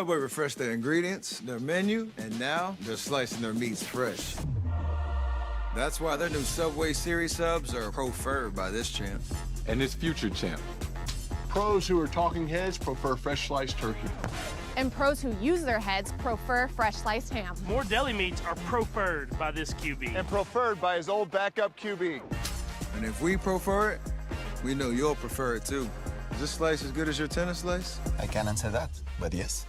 Subway refreshed their ingredients, their menu, and now they're slicing their meats fresh. That's why their new Subway Series subs are preferred by this champ. And this future champ. Pros who are talking heads prefer fresh sliced turkey. And pros who use their heads prefer fresh sliced ham. More deli meats are preferred by this QB. And preferred by his old backup QB. And if we prefer it, we know you'll prefer it too. Is this slice as good as your tennis slice? I can't answer that, but yes.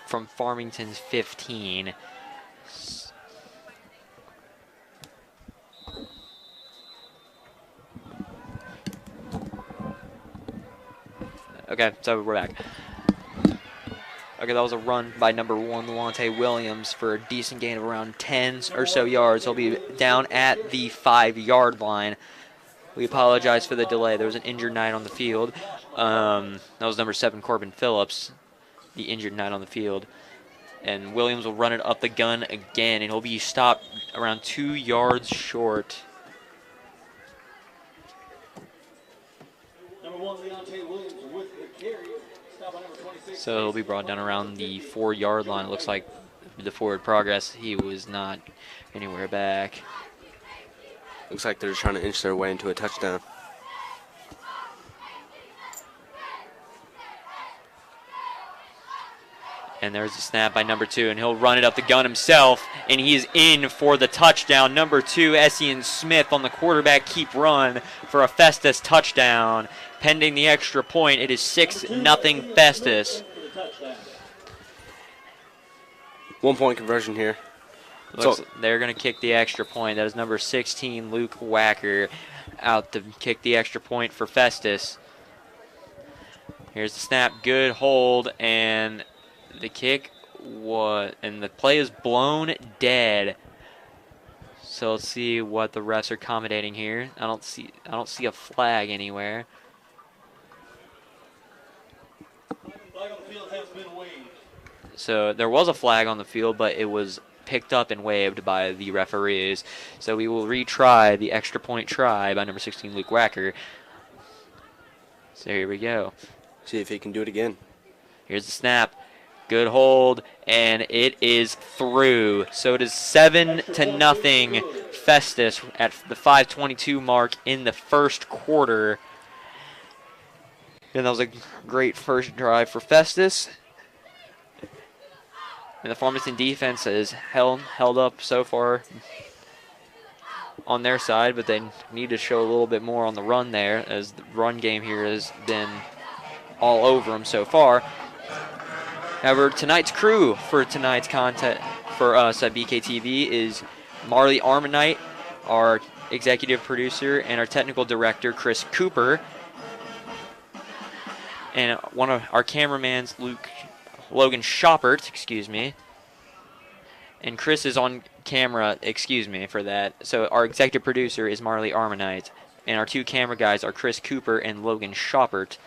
From Farmington's 15. Okay, so we're back. Okay, that was a run by number 1, Lawante Williams, for a decent gain of around 10 or so yards. He'll be down at the 5-yard line. We apologize for the delay. There was an injured Knight on the field. That was number 7, Corbin Phillips, the injured Knight on the field. And Williams will run it up the gun again, and he'll be stopped around 2 yards short. Number 1, Leontae Williams with the carry. Stop on number 26. So he'll be brought down around the 4-yard line. It looks like the forward progress, he was not anywhere back. Looks like they're trying to inch their way into a touchdown. And there's a snap by number 2, and he'll run it up the gun himself, and he is in for the touchdown. Number 2, Essien Smith on the quarterback keep run for a Festus touchdown. Pending the extra point, it is 6-0 Festus. 1-point conversion here. Looks like they're going to kick the extra point. That is number 16, Luke Wacker, out to kick the extra point for Festus. Here's the snap, good hold, and the kick and the play is blown dead. So let's see what the refs are accommodating here. I don't see a flag anywhere. Flag on the field has been waved. So there was a flag on the field, but it was picked up and waved by the referees. So we will retry the extra point try by number 16, Luke Wacker. So here we go. See if he can do it again. Here's the snap. Good hold, and it is through. So it is 7-0 Festus at the 5:22 mark in the first quarter. And that was a great first drive for Festus. And the Farmington defense has held up so far on their side, but they need to show a little bit more on the run there, as the run game here has been all over them so far. However, tonight's crew for tonight's content for us at BKTV is Marley Armonite, our executive producer, and our technical director, Chris Cooper. And one of our cameramans, Logan Shoppert, excuse me. And Chris is on camera, excuse me for that. So our executive producer is Marley Armonite. And our 2 camera guys are Chris Cooper and Logan Shoppert.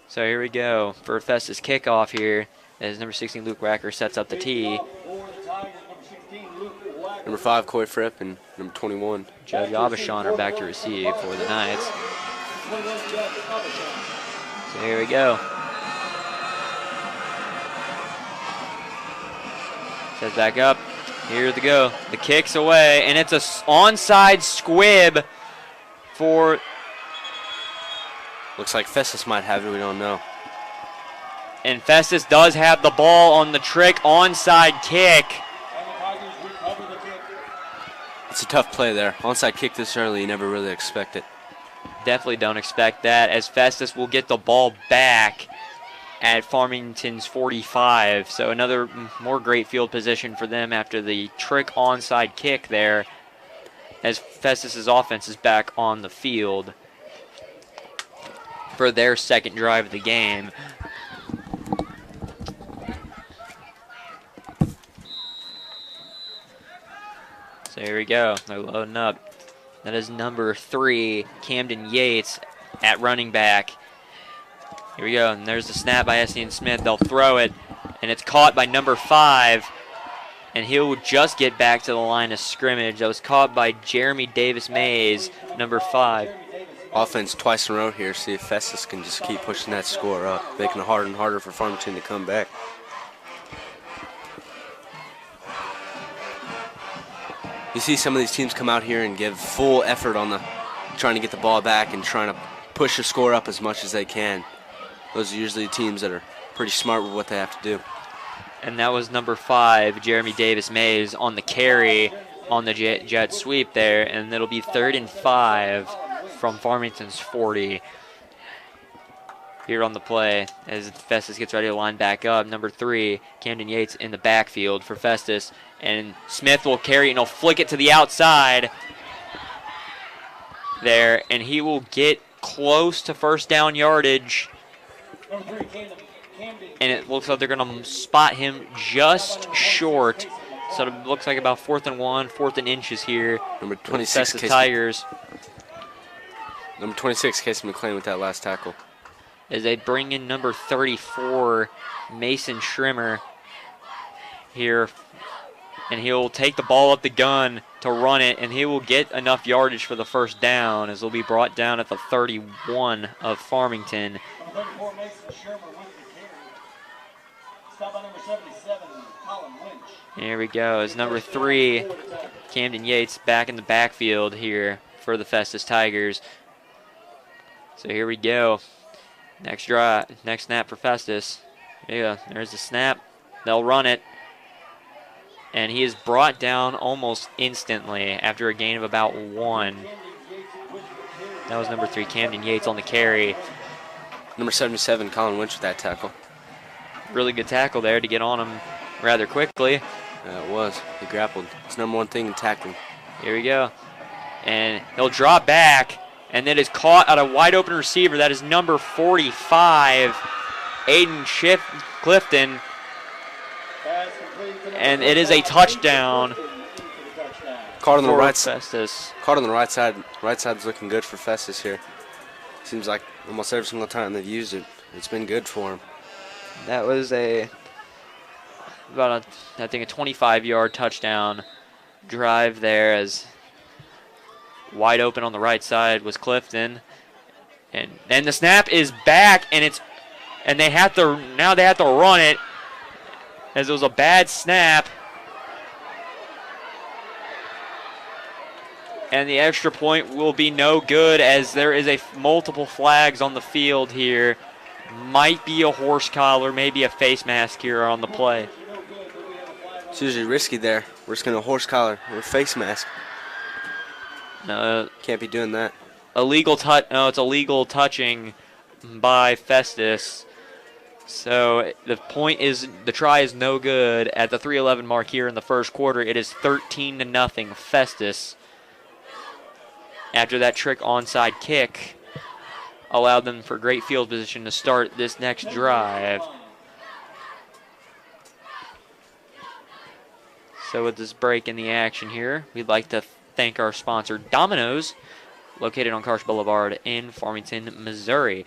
So here we go for Festus kickoff here as number 16 Luke Wacker sets up the tee. Number 5 Coy Fripp and number 21 Judge Abishon are back to receive for the Knights. So here we go. Sets back up. Here they go. The kick's away, and it's a onside squib for. Looks like Festus might have it, we don't know. And Festus does have the ball on the trick onside kick. It's a tough play there. Onside kick this early, you never really expect it. Definitely don't expect that, as Festus will get the ball back at Farmington's 45. So another more great field position for them after the trick onside kick there. as Festus's offense is back on the field for their second drive of the game. So here we go. They're loading up. That is number 3, Camden Yates at running back. Here we go. And there's the snap by Estienne Smith. They'll throw it, and it's caught by number 5. And he'll just get back to the line of scrimmage. That was caught by Jeremy Davis-Mays, number 5. Offense twice in a row here. See if Festus can just keep pushing that score up, making it harder and harder for Farmington to come back. You see some of these teams come out here and give full effort on trying to get the ball back and trying to push the score up as much as they can. Those are usually teams that are pretty smart with what they have to do. And that was number 5, Jeremy Davis-Mays, on the carry on the jet sweep there. And it'll be 3rd and 5 from Farmington's 40 here on the play as Festus gets ready to line back up. Number 3, Camden Yates in the backfield for Festus. And Smith will carry and he'll flick it to the outside there. And he will get close to first down yardage. And it looks like they're going to spot him just short. So it looks like about 4th and 1, 4th and inches here. Number 26, Festus Tigers. Number 26, Casey McLean with that last tackle. As they bring in number 34, Mason Schrimmer here. And he'll take the ball up the gun to run it, and he will get enough yardage for the first down as he'll be brought down at the 31 of Farmington. Here we go. As number 3, Camden Yates back in the backfield here for the Festus Tigers. So here we go. Next drive, next snap for Festus. Yeah, there's the snap. They'll run it. And he is brought down almost instantly after a gain of about 1. That was number 3, Camden Yates on the carry. Number 77, Colin Winch with that tackle. Really good tackle there to get on him rather quickly. Yeah, it was. He grappled. It's number 1 thing in tackling. Here we go. And he'll drop back, and then is caught at a wide open receiver. That is number 45, Aiden Clifton. And it is a touchdown. Caught on the right side. Festus. Caught on the right side. Right side's looking good for Festus here. Seems like almost every single time they've used it, it's been good for him. That was I think a 25-yard touchdown drive there, as wide open on the right side was Clifton. And then the snap is back, and they have to run it, as it was a bad snap. And the extra point will be no good, as there is multiple flags on the field here. Might be a horse collar, maybe a face mask here on the play. It's usually risky there. Risking a horse collar or a face mask. No, can't be doing that. No, it's illegal touching by Festus. So the try is no good at the 3:11 mark here in the first quarter. It is 13-0 Festus. After that trick onside kick allowed them for great field position to start this next drive. So with this break in the action here, we'd like to thank our sponsor, Domino's, located on Karsh Boulevard in Farmington, Missouri.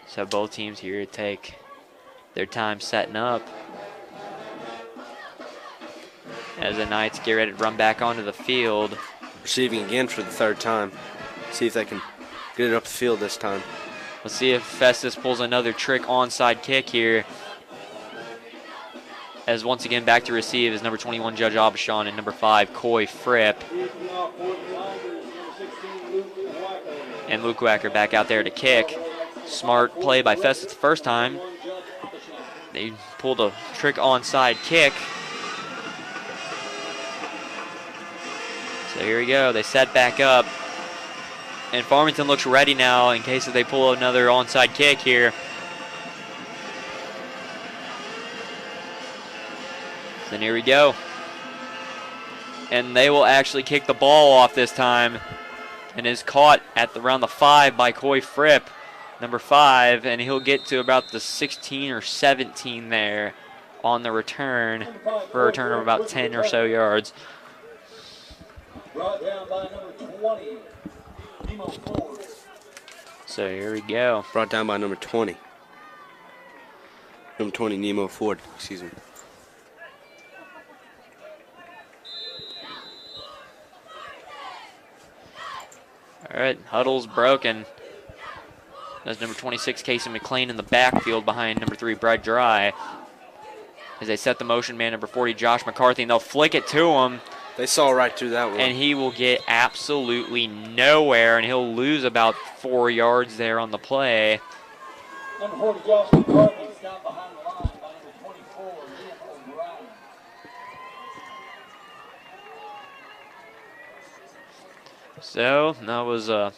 So both teams here take their time setting up as the Knights get ready to run back onto the field. Receiving again for the 3rd time. See if they can get it up the field this time. Let's see if Festus pulls another trick onside kick here. As once again back to receive is number 21, Judge Abishon, and number 5, Coy Fripp. And Luke Wacker back out there to kick. Smart play by Festus the first time. They pulled a trick onside kick. So here we go. They set back up. And Farmington looks ready now in case they pull another onside kick here. Then here we go. And they will actually kick the ball off this time. And is caught at around the 5 by Coy Fripp, number 5. And he'll get to about the 16 or 17 there on the return for a return of about 10 or so yards. Brought down by number 20, Nemo Ford. So here we go. Brought down by number 20. Number 20, Nemo Ford. Excuse me. All right, huddle's broken. That's number 26, Casey McLean, in the backfield behind number 3, Brad Dry. As they set the motion man, number 40, Josh McCarthy, and they'll flick it to him. They saw right through that one. And he will get absolutely nowhere, and he'll lose about 4 yards there on the play. Number 40, Josh McCarthy, stopped behind the line by number 24, Liam O'Brien. So that was a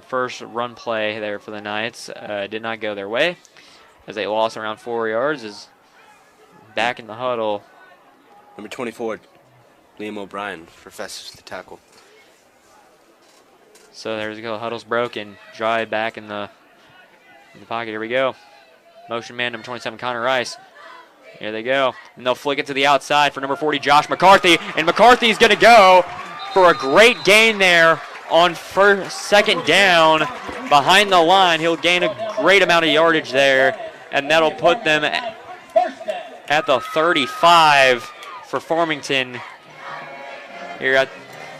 first run play there for the Knights. Did not go their way as they lost around 4 yards. Is back in the huddle. Number 24, Liam O'Brien for Festus to tackle. So there we go. Huddle's broken. Dry back in the pocket. Here we go. Motion man, number 27, Connor Rice. Here they go. And they'll flick it to the outside for number 40, Josh McCarthy. And McCarthy's going to go for a great gain there on second down behind the line. He'll gain a great amount of yardage there. And that'll put them at the 35 for Farmington. Here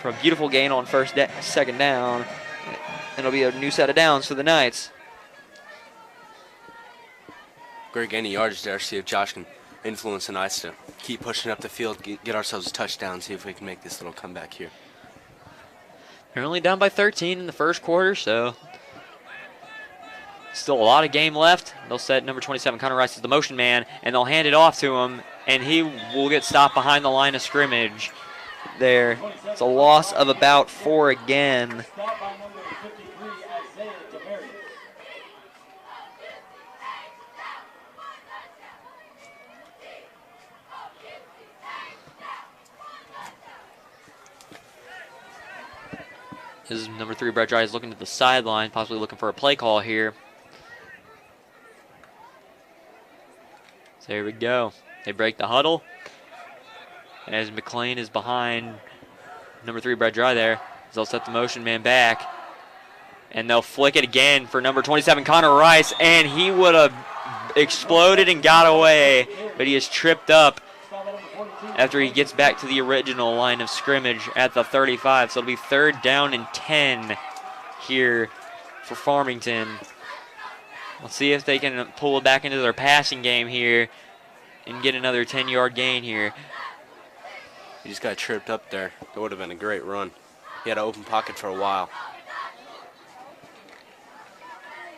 for a beautiful gain on second down. And it'll be a new set of downs for the Knights. Great gain of yardage there. See if Josh can influence the Knights to keep pushing up the field, get ourselves a touchdown, see if we can make this little comeback here. They're only down by 13 in the first quarter, so still a lot of game left. They'll set number 27, Connor Rice, as the motion man, and they'll hand it off to him, and he will get stopped behind the line of scrimmage there. It's a loss of about 4 again. Stopped by number 53, Isaiah Demary. This is number 3, Brett Dry, is looking to the sideline, possibly looking for a play call here. So here we go. They break the huddle. As McLean is behind number 3, Brett Dry there. They'll set the motion man back. And they'll flick it again for number 27, Connor Rice. And he would have exploded and got away. But he is tripped up after he gets back to the original line of scrimmage at the 35. So it'll be 3rd down and 10 here for Farmington. Let's see if they can pull it back into their passing game here and get another 10-yard gain here. He just got tripped up there. That would have been a great run. He had an open pocket for a while.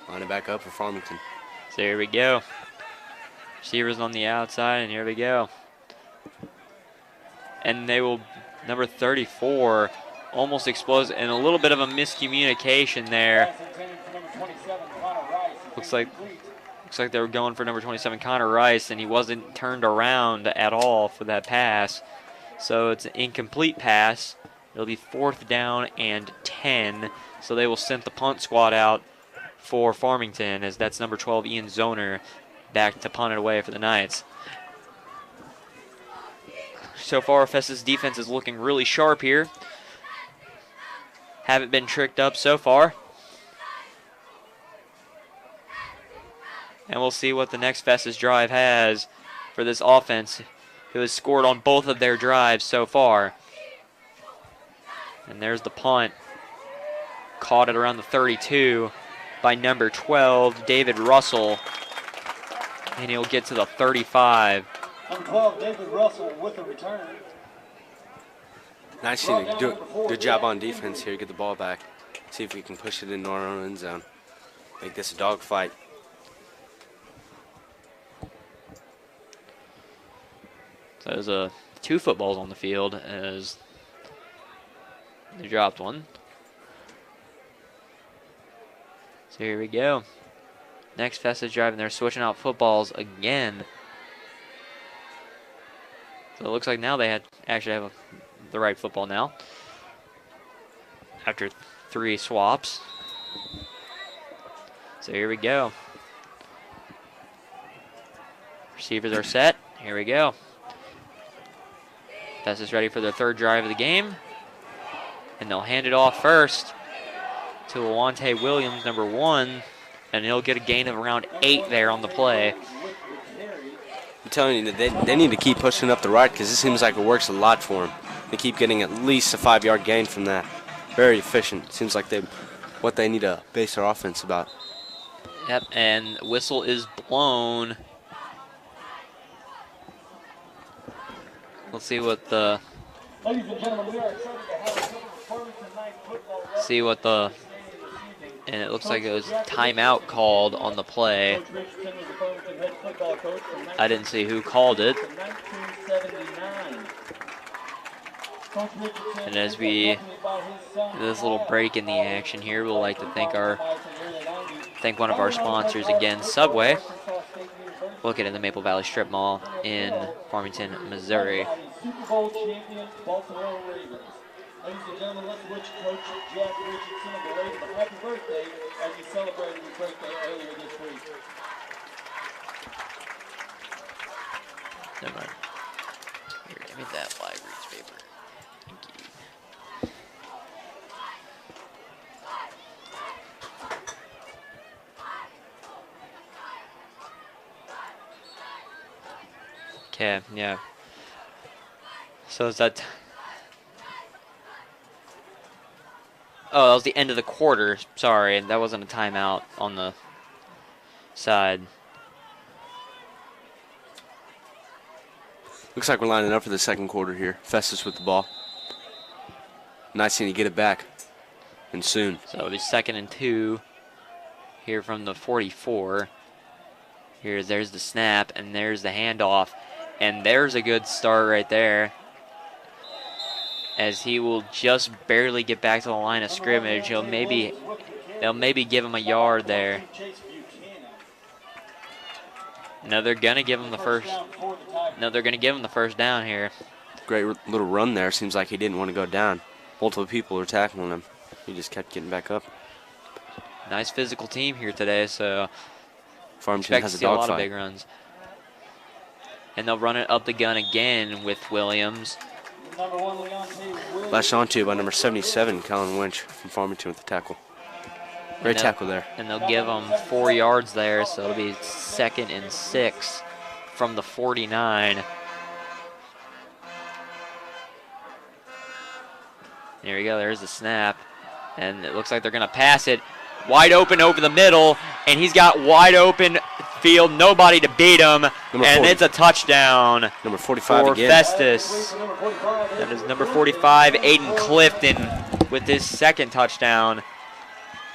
Line it back up for Farmington. So here we go. Receivers on the outside, and here we go. And they will, number 34, almost explodes, and a little bit of a miscommunication there. Looks like they were going for number 27, Connor Rice, and he wasn't turned around at all for that pass. So it's an incomplete pass. It'll be 4th down and 10. So they will send the punt squad out for Farmington, as that's number 12, Ian Zoner, back to punt it away for the Knights. So far, Festus' defense is looking really sharp here. Haven't been tricked up so far. And we'll see what the next Festus drive has for this offense, who has scored on both of their drives so far. And there's the punt. Caught at around the 32 by number 12, David Russell. And he'll get to the 35. Number 12, David Russell with the return. Nice to do a good job on defense here. Get the ball back. See if we can push it into our own end zone. Make this a dogfight. So there's 2 footballs on the field as they dropped one. So here we go. Next Festus drive, and they're switching out footballs again. So it looks like now they actually have the right football now. After 3 swaps. So here we go. Receivers are set. Here we go. Festus ready for their 3rd drive of the game. And they'll hand it off first to Lawante Williams, number 1. And he'll get a gain of around 8 there on the play. I'm telling you, they need to keep pushing up the right because it seems like it works a lot for them. They keep getting at least a 5-yard gain from that. Very efficient. Seems like what they need to base their offense about. Yep, and whistle is blown. Let's see what the Ladies and gentlemen, we are excited to have a Farmington night football. And it looks like it was timeout called on the play. Coach Richardson was the Farmington head football coach from I didn't see who called it. 1979. Coach Richardson, And as we do this little break in the action here, we'd like to thank one of our sponsors again, Subway, located in the Maple Valley Strip Mall in Farmington, Missouri. Super Bowl champion Baltimore Ravens. Ladies and gentlemen, let's wish Coach Jack Richardson of the Ravens a happy birthday as he celebrated his birthday earlier this week. Never mind. Here, give me that live reads paper. Thank you. Okay, yeah. So is that... Oh, that was the end of the quarter. Sorry, that wasn't a timeout on the side. Looks like we're lining up for the 2nd quarter here. Festus with the ball. Nice seeing you get it back. And soon. So it'll be 2nd and 2 here from the 44. There's the snap, and there's the handoff. And there's a good start right there, as he will just barely get back to the line of scrimmage. They'll maybe give him a yard there. No, they're gonna give him the first. No, they're gonna give him the first down here. Great little run there. Seems like he didn't want to go down. Multiple people were tackling him. He just kept getting back up. Nice physical team here today, so Farmington expect has to a see a lot of dogfight. big runs. And they'll run it up the gun again with Williams. Lashed onto by number 77, Colin Winch from Farmington with the tackle. Great tackle there. And they'll give them 4 yards there, so it'll be 2nd and 6 from the 49. There we go, there's the snap. And it looks like they're going to pass it wide open over the middle, and he's got wide open field, nobody to beat him, and it's a touchdown. Number 45 for again. Festus. That is number 45, Aiden Clifton, with his 2nd touchdown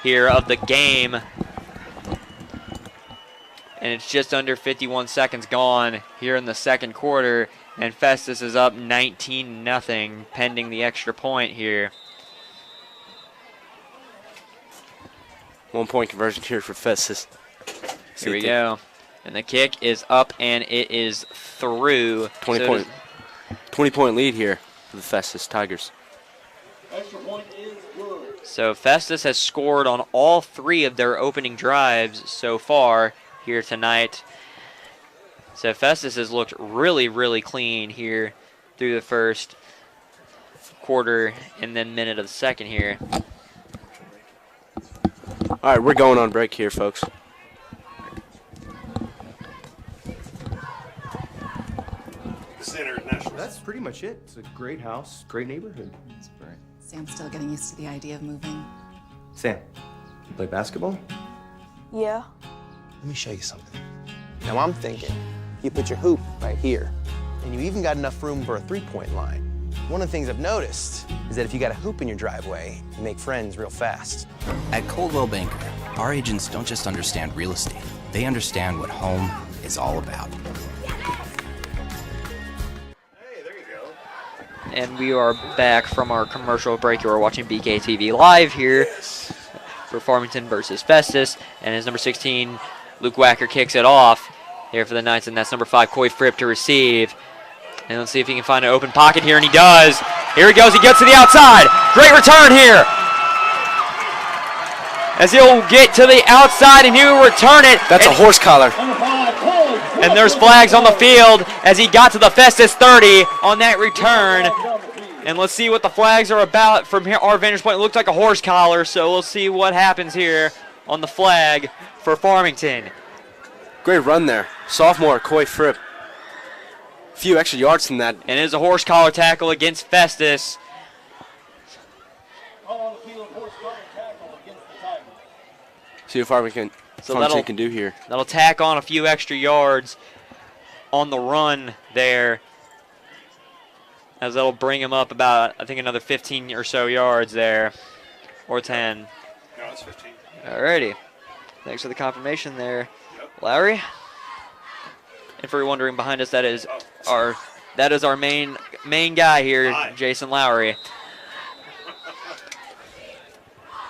here of the game. And it's just under 51 seconds gone here in the 2nd quarter, and Festus is up 19-0 pending the extra point here. 1-point conversion here for Festus. Here we go. And the kick is up, and it is through. 20-point lead here for the Festus Tigers. Extra point is good. So Festus has scored on all 3 of their opening drives so far here tonight. So Festus has looked really, really clean here through the 1st quarter and then minute of the 2nd here. All right, we're going on break here, folks. That's pretty much it. It's a great house, great neighborhood. Sam's still getting used to the idea of moving. Sam, you play basketball? Yeah. Let me show you something. Now I'm thinking, you put your hoop right here, and you even got enough room for a three-point line. One of the things I've noticed is that if you got a hoop in your driveway, you make friends real fast. At Coldwell Banker, our agents don't just understand real estate, they understand what home is all about. And we are back from our commercial break. We're watching BKTV live here for Farmington versus Festus. And as number 16, Luke Wacker kicks it off here for the Knights. And that's number 5, Coy Fripp to receive. And let's see if he can find an open pocket here. And he does. Here he goes. He gets to the outside. Great return here. As he'll get to the outside and he will return it. That's a horse collar. And there's flags on the field as he got to the Festus 30 on that return. And let's see what the flags are about from here. Our vantage point, it looks like a horse collar, so we'll see what happens here on the flag for Farmington. Great run there. Sophomore Coy Fripp. A few extra yards from that. And it is a horse collar tackle against Festus. See what Farmington can do here. That'll tack on a few extra yards on the run there. As that'll bring him up about, I think, another 15 or so yards there. Or 10. No, it's 15. Alrighty. Thanks for the confirmation there, Lowry. And for wondering behind us, that is our main guy here, Jason Lowry,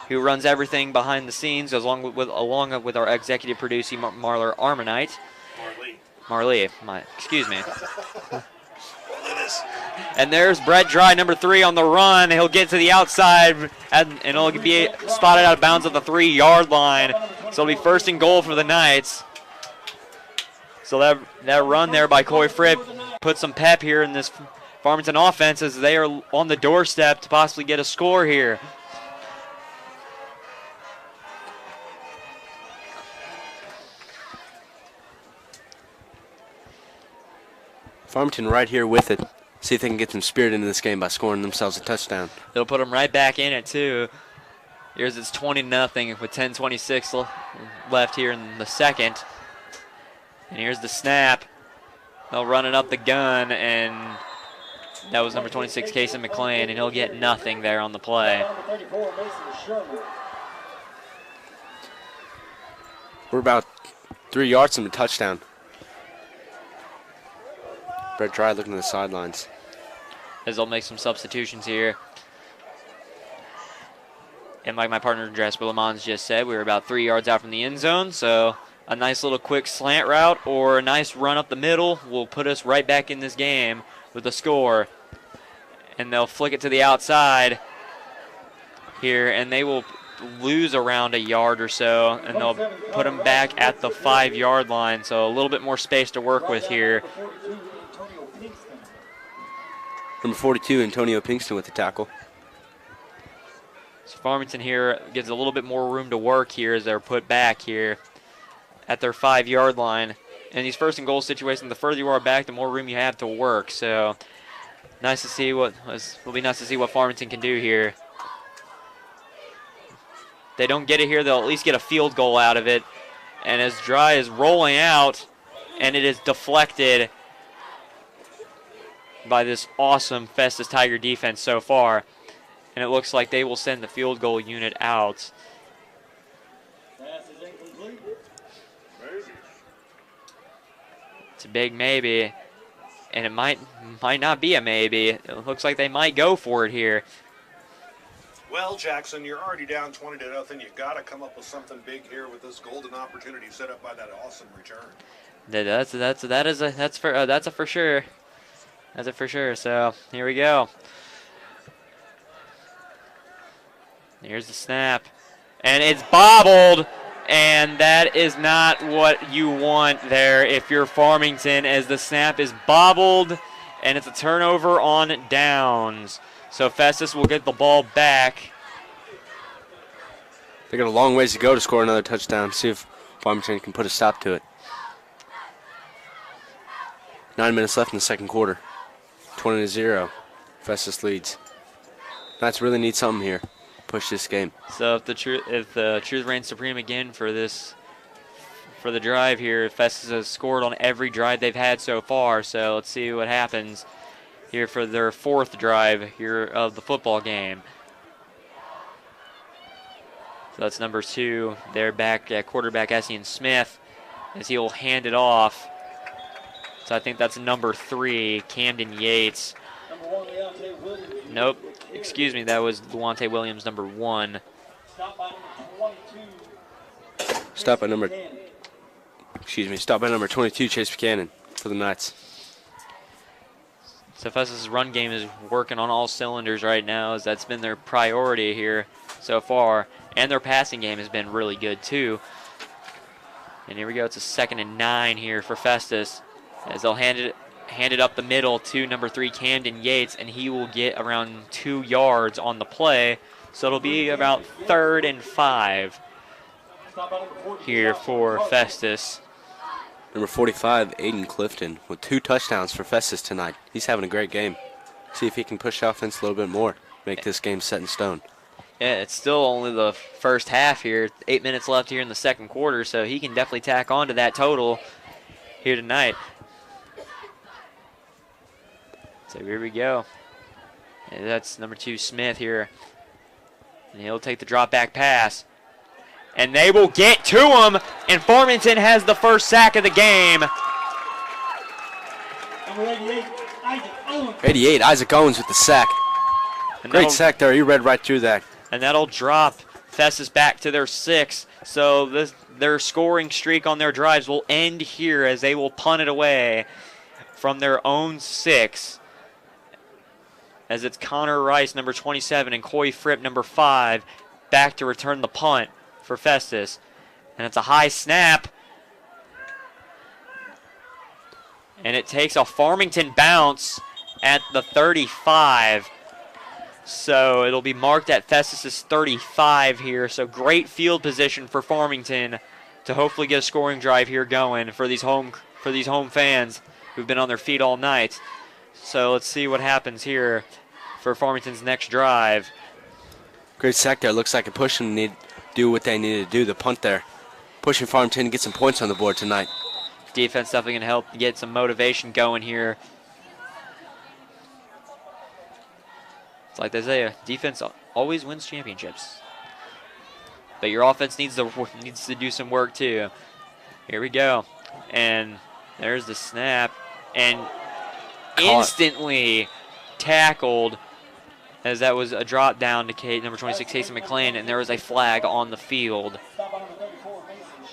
who runs everything behind the scenes, along with our executive producer, Marler Armonite. Marley, excuse me. And there's Brett Dry, number 3 on the run. He'll get to the outside, and he'll be spotted out of bounds at the 3-yard line. So it'll be 1st and goal for the Knights. So that run there by Coy Fripp put some pep here in this Farmington offense as they are on the doorstep to possibly get a score here. Farmington right here with it. See if they can get some spirit into this game by scoring themselves a touchdown. It'll put them right back in it, too. Here's it's 20-0 with 10:26 left here in the second. And here's the snap. They'll run it up the gun, and that was number 26, Casey McLean, and he'll get nothing there on the play. We're about 3 yards from the touchdown. Brett Dry looking at the sidelines. As they'll make some substitutions here. And like my partner Jasper Lamont just said, we were about 3 yards out from the end zone, so a nice little quick slant route or a nice run up the middle will put us right back in this game with a score. And they'll flick it to the outside here, and they will lose around a yard or so, and they'll put them back at the 5-yard line, so a little bit more space to work with here. Number 42, Antonio Pinkston with the tackle. So Farmington here gives a little bit more room to work here as they're put back here at their 5-yard line. In these 1st and goal situations, the further you are back, the more room you have to work. So nice to see will be nice to see what Farmington can do here. If they don't get it here, they'll at least get a field goal out of it. And as Dry is rolling out, and it is deflected by this awesome Festus Tiger defense so far. And it looks like they will send the field goal unit out. It's a big maybe, and it might not be a maybe. It looks like they might go for it here. Well, Jackson, you're already down 20-0. You got to come up with something big here with this golden opportunity set up by that awesome return. That's a for sure. That's it for sure. So here we go. Here's the snap. And it's bobbled. And that is not what you want there if you're Farmington, as the snap is bobbled. And it's a turnover on downs. So Festus will get the ball back. They got a long ways to go to score another touchdown. See if Farmington can put a stop to it. 9 minutes left in the second quarter. 20-0. Festus leads. Knights really need something here. Push this game. So if the truth reigns supreme again for the drive here, Festus has scored on every drive they've had so far. So let's see what happens here for their 4th drive here of the football game. So that's number 2. They're back at quarterback Essien Smith as he'll hand it off. So I think that's number 3, Camden Yates. Nope, excuse me, that was Luante Williams, number 1. Stop by number 22, Chase Buchanan for the Knights. So Festus' run game is working on all cylinders right now, as that's been their priority here so far. And their passing game has been really good too. And here we go. It's a 2nd and 9 here for Festus, as they'll hand it up the middle to number 3 Camden Yates, and he will get around 2 yards on the play. So it'll be about 3rd and 5 here for Festus. Number 45, Aiden Clifton, with 2 touchdowns for Festus tonight. He's having a great game. See if he can push the offense a little bit more, make this game set in stone. Yeah, it's still only the first half here. 8 minutes left here in the second quarter, so he can definitely tack on to that total here tonight. So here we go. And that's number 2 Smith here. And he'll take the drop back pass. And they will get to him, and Farmington has the first sack of the game. Number 88, Isaac Owens. 88, Isaac Owens with the sack. Great sack there. He read right through that. And that'll drop Festus back to their 6. So their scoring streak on their drives will end here, as they will punt it away from their own 6. As it's Connor Rice, number 27, and Coy Fripp, number 5, back to return the punt for Festus. And it's a high snap. And it takes a Farmington bounce at the 35. So it'll be marked at Festus' 35 here. So great field position for Farmington to hopefully get a scoring drive here going for these home fans who've been on their feet all night. So let's see what happens here for Farmington's next drive. Great sack there. Looks like it pushed them to do what they needed to do, the punt there. Pushing Farmington to get some points on the board tonight. Defense definitely going to help get some motivation going here. It's like they say, defense always wins championships. But your offense needs to do some work too. Here we go. And there's the snap. And instantly tackled, as that was a drop down to number 26, Casey McLean, and there was a flag on the field.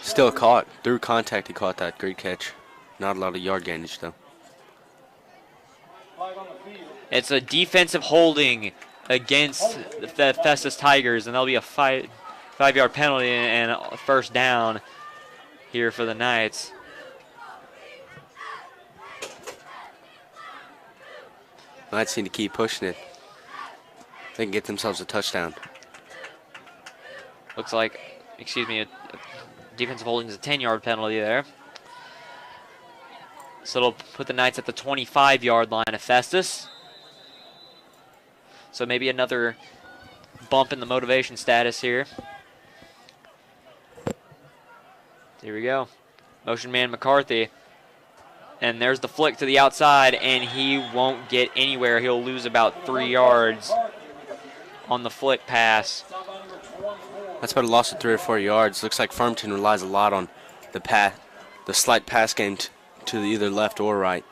Still caught. Through contact, he caught that. Great catch. Not a lot of yard gainage, though. It's a defensive holding against the Festus Tigers, and that'll be a 5-yard penalty and a first down here for the Knights. Knights need to keep pushing it. They can get themselves a touchdown. Looks like, a defensive holding is a 10-yard penalty there. So it'll put the Knights at the 25-yard line of Festus. So maybe another bump in the motivation status here. Here we go. Motion man McCarthy. And there's the flick to the outside, and he won't get anywhere. He'll lose about 3 yards on the flick pass. That's about a loss of 3 or 4 yards. Looks like Farmington relies a lot on the slight pass game to the either left or right.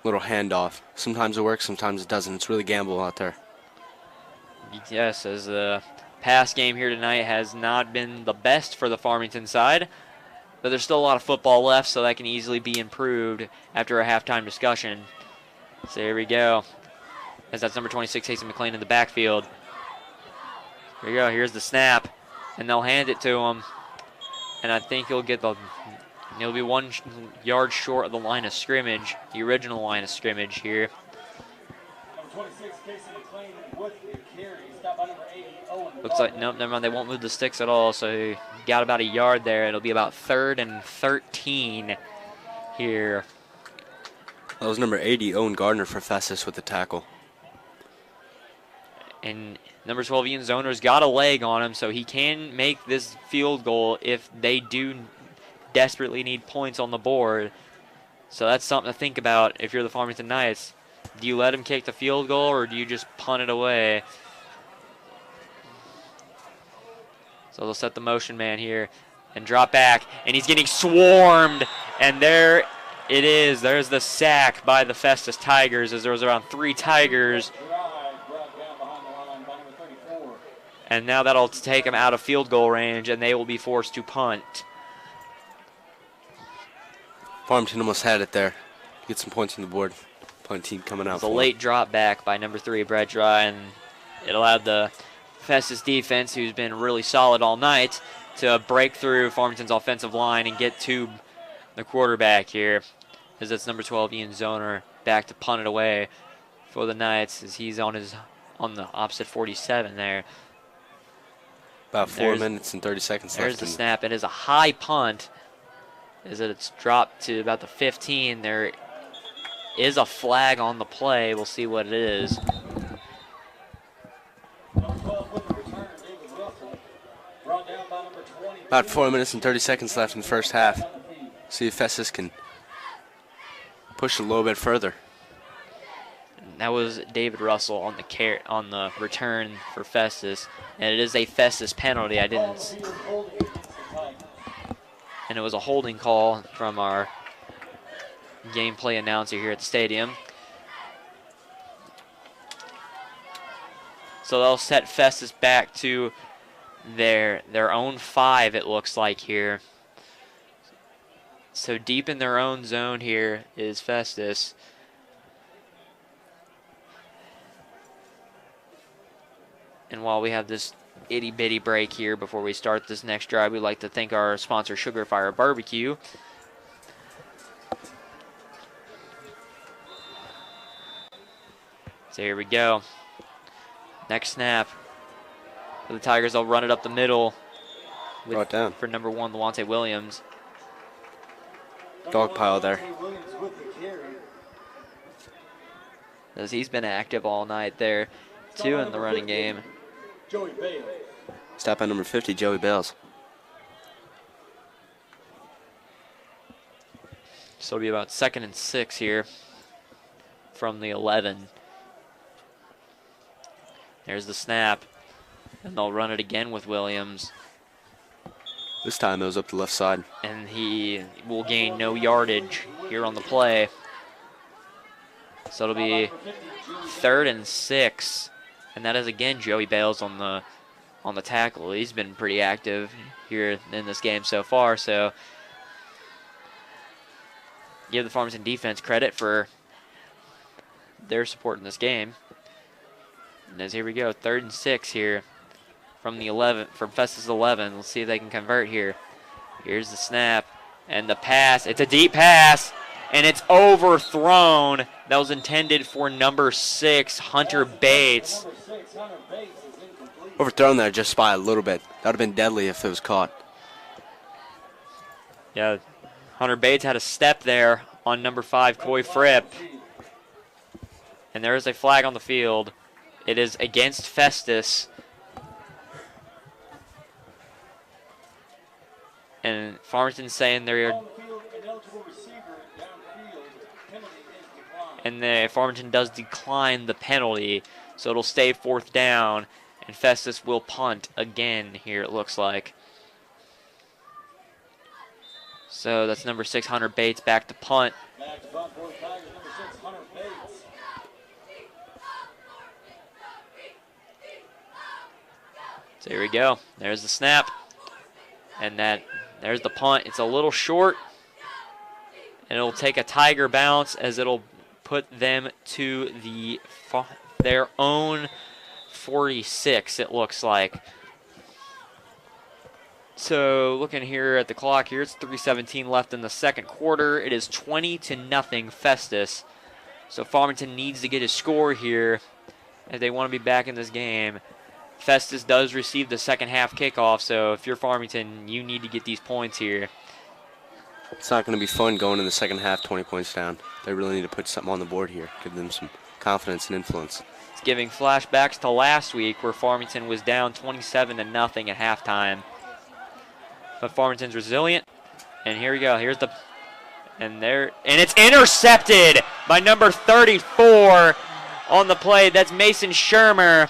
Little handoff. Sometimes it works, sometimes it doesn't. It's really gamble out there. Yes, as the pass game here tonight has not been the best for the Farmington side, but there's still a lot of football left, so that can easily be improved after a halftime discussion. So here we go. As that's number 26, Casey McLean in the backfield. Here we go. Here's the snap, and they'll hand it to him. And I think he'll be 1 yard short of the line of scrimmage, the original line of scrimmage here. Number 26, Casey McLean with the carry. Stopped by number 80, Owen. Looks like, nope, never mind. They won't move the sticks at all, so he got about a yard there. It'll be about 3rd and 13 here. That was number 80, Owen Gardner for Festus with the tackle. And number 12, Ian Zoner's got a leg on him, so he can make this field goal if they do desperately need points on the board. So that's something to think about if you're the Farmington Knights. Do you let him kick the field goal, or do you just punt it away? So they'll set the motion man here and drop back, and he's getting swarmed, and there it is. There's the sack by the Festus Tigers, as there was around 3 Tigers. And now that'll take them out of field goal range, and they will be forced to punt. Farmington almost had it there. Get some points on the board. Punt team coming out. It's a late drop back by number 3, Brett Dry, and it allowed the Festus defense, who's been really solid all night, to break through Farmington's offensive line and get to the quarterback here, as it's number 12, Ian Zoner, back to punt it away for the Knights, as he's on the opposite 47 there. About 4 minutes and 30 seconds left. There's the snap. It is a high punt, as it's dropped to about the 15. There is a flag on the play. We'll see what it is. About 4 minutes and 30 seconds left in the first half. See if Festus can push a little bit further. That was David Russell on the return for Festus, and it is a Festus penalty. And it was a holding call from our gameplay announcer here at the stadium. So they'll set Festus back to their own 5, it looks like here. So deep in their own zone here is Festus. And while we have this itty-bitty break here before we start this next drive, we'd like to thank our sponsor, Sugar Fire Barbecue. So here we go. Next snap. For the Tigers, they'll run it up the middle for number 1, Lawante Williams. Dog pile there. As he's been active all night there, too, in the running game. Stop at number 50, Joey Bales. So it'll be about 2nd and 6 here from the 11. There's the snap. And they'll run it again with Williams. This time it was up the left side. And he will gain no yardage here on the play. So it'll be 3rd and 6. And that is again Joey Bales on the tackle. He's been pretty active here in this game so far. So give the Farmington defense credit for their support in this game. And as here we go, 3rd and 6 here from the 11, from Festus 11. Let's see if they can convert here. Here's the snap and the pass. It's a deep pass, and it's overthrown. That was intended for number 6, Hunter Bates. Overthrown there just by a little bit. That would have been deadly if it was caught. Yeah, Hunter Bates had a step there on number 5, Coy Fripp. And there is a flag on the field. It is against Festus. And Farmington saying they're... And Farmington does decline the penalty, so it'll stay 4th down, and Festus will punt again here, it looks like. So that's number 6, Hunter Bates, back to punt. So here we go. There's the snap. And there's the punt. It's a little short. And it'll take a Tiger bounce as it'll put them to their own 46, it looks like. So looking here at the clock here, it's 3:17 left in the second quarter. It is 20-0 Festus. So Farmington needs to get a score here if they want to be back in this game. Festus does receive the second half kickoff, so if you're Farmington, you need to get these points here. It's not going to be fun going in the second half 20 points down. They really need to put something on the board here, give them some confidence and influence. It's giving flashbacks to last week where Farmington was down 27-0 at halftime. But Farmington's resilient, and here we go. Here's the, and it's intercepted by number 34 on the play. That's Mason Shermer.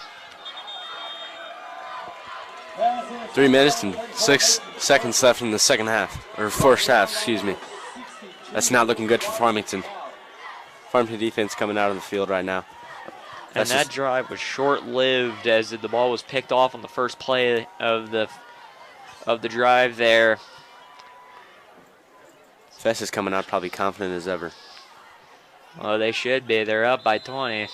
3 minutes and 6 seconds left in the second half, or first half, excuse me. That's not looking good for Farmington. Farmington defense coming out on the field right now. And that drive was short-lived as the ball was picked off on the first play of the drive there. Festus coming out probably confident as ever. Well, they should be. They're up by 20.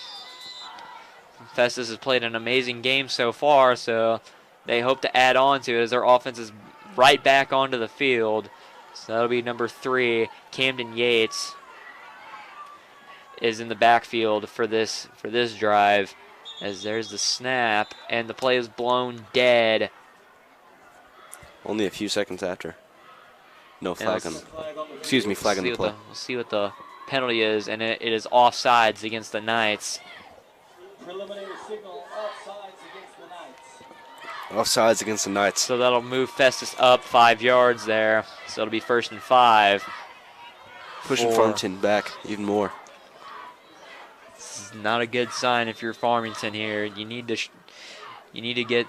Festus has played an amazing game so far, so they hope to add on to it as their offense is right back onto the field. So that'll be number 3, Camden Yates, is in the backfield for this drive. As there's the snap, and the play is blown dead. Only a few seconds after. No flag on. Excuse me, flag on the play. We'll see what the penalty is, and it is offsides against the Knights. Preliminary signal offsides against the Knights. Offsides against the Knights. So that'll move Festus up 5 yards there. So it'll be 1st and 5. Pushing Farmington back even more. This is not a good sign if you're Farmington here. You need to get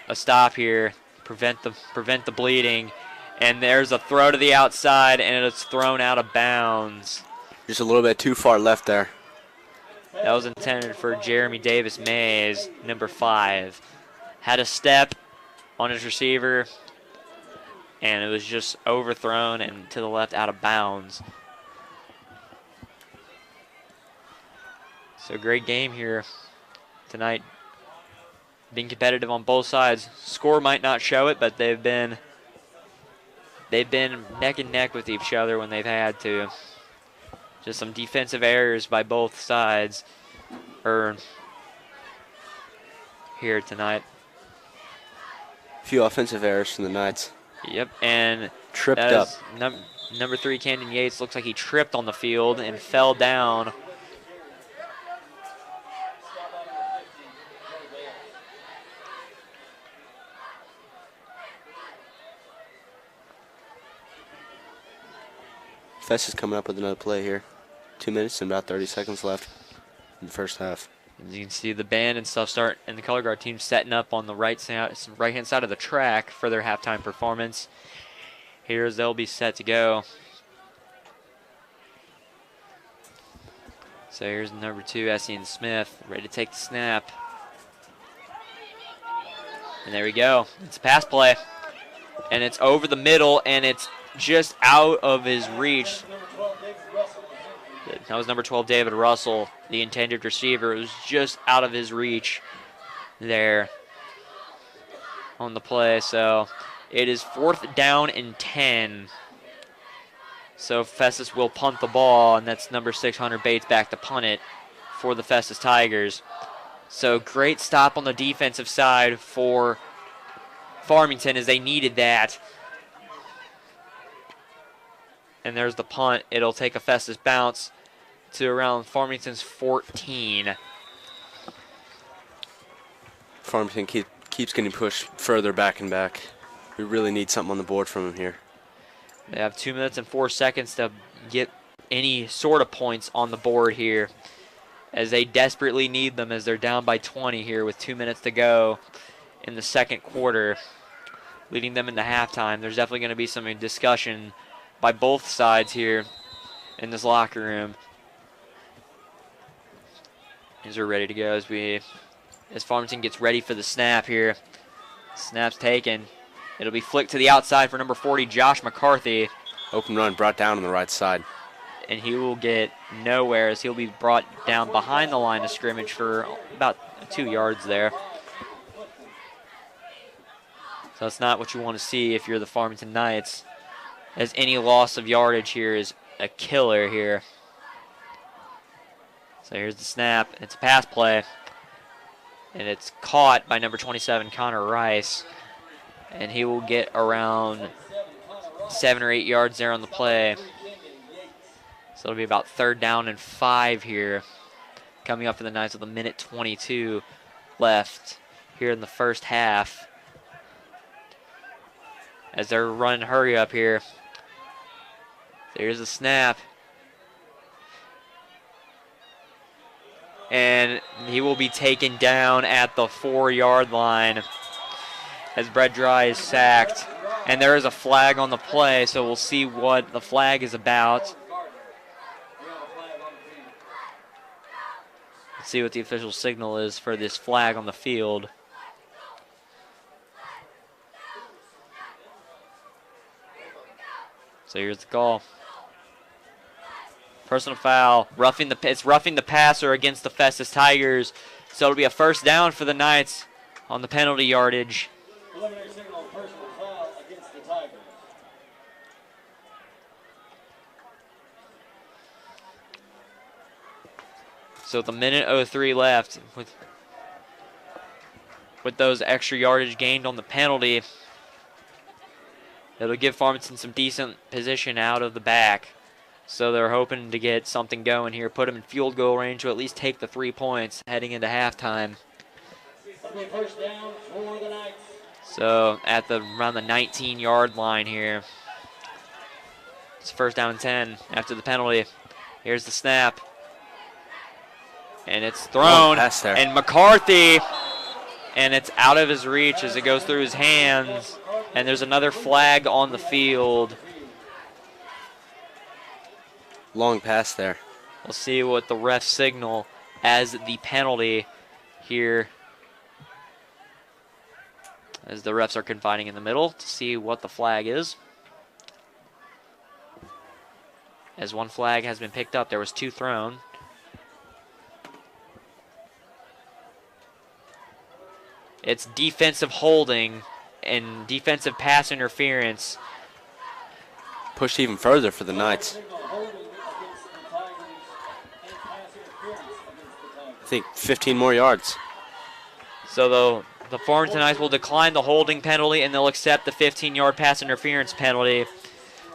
a stop here, prevent the bleeding. And there's a throw to the outside, and it's thrown out of bounds. Just a little bit too far left there. That was intended for Jeremy Davis Mays, number 5. Had a step on his receiver, and it was just overthrown and to the left out of bounds. So great game here tonight. Being competitive on both sides. Score might not show it, but they've been neck and neck with each other when they've had to. Just some defensive errors by both sides here tonight. A few offensive errors from the Knights. Yep, and tripped up. Number 3, Camden Yates, looks like he tripped on the field and fell down. Festus coming up with another play here. 2 minutes and about 30 seconds left in the first half. As you can see the band and stuff and the color guard team setting up on the right-hand side of the track for their halftime performance. Here's they'll be set to go. So here's number 2, Essien Smith, ready to take the snap. And there we go. It's a pass play. And it's over the middle, and it's just out of his reach. That was number 12, David Russell, the intended receiver. It was just out of his reach there on the play. So it is 4th down and 10. So Festus will punt the ball, and that's number 6, Hunter Bates, back to punt it for the Festus Tigers. So great stop on the defensive side for Farmington as they needed that. And there's the punt. It'll take a Festus bounce to around Farmington's 14. Farmington keeps getting pushed further back and back. We really need something on the board from him here. They have 2 minutes and 4 seconds to get any sort of points on the board here, as they desperately need them as they're down by 20 here with 2 minutes to go in the second quarter, leading them into halftime. There's definitely going to be some discussion by both sides here in this locker room as we're ready to go as Farmington gets ready for the snap here. Snap's taken. It'll be flicked to the outside for number 40, Josh McCarthy. Open run brought down on the right side. And he will get nowhere as he'll be brought down behind the line of scrimmage for about 2 yards there. So that's not what you want to see if you're the Farmington Knights, as any loss of yardage here is a killer here. So here's the snap. It's a pass play, and it's caught by number 27, Connor Rice, and he will get around 7 or 8 yards there on the play. So it'll be about 3rd down and 5 here, coming up for the Knights with 1:22 left here in the first half, as they're running hurry up here. There's a snap. And he will be taken down at the 4-yard line as Brett Dry is sacked. And there is a flag on the play, so we'll see what the flag is about. Let's see what the official signal is for this flag on the field. So here's the call. Personal foul. It's roughing the passer against the Festus Tigers. So it'll be a first down for the Knights on the penalty yardage. Preliminary signal, personal foul against the Tigers. So with a minute 03 left, with those extra yardage gained on the penalty, it'll give Farmington some decent position out of the back. So they're hoping to get something going here, put them in field goal range to at least take the 3 points heading into halftime. First down for the Knights. So at around the 19-yard line here. It's first down and 10 after the penalty. Here's the snap. And it's thrown. And McCarthy, and it's out of his reach as it goes through his hands. And there's another flag on the field. Long pass there. We'll see what the refs signal as the penalty here. As the refs are confining in the middle to see what the flag is. As one flag has been picked up, there was 2 thrown. It's defensive holding and defensive pass interference. Pushed even further for the Knights. I think 15 more yards. So the Farmington Knights will decline the holding penalty and they'll accept the 15-yard pass interference penalty.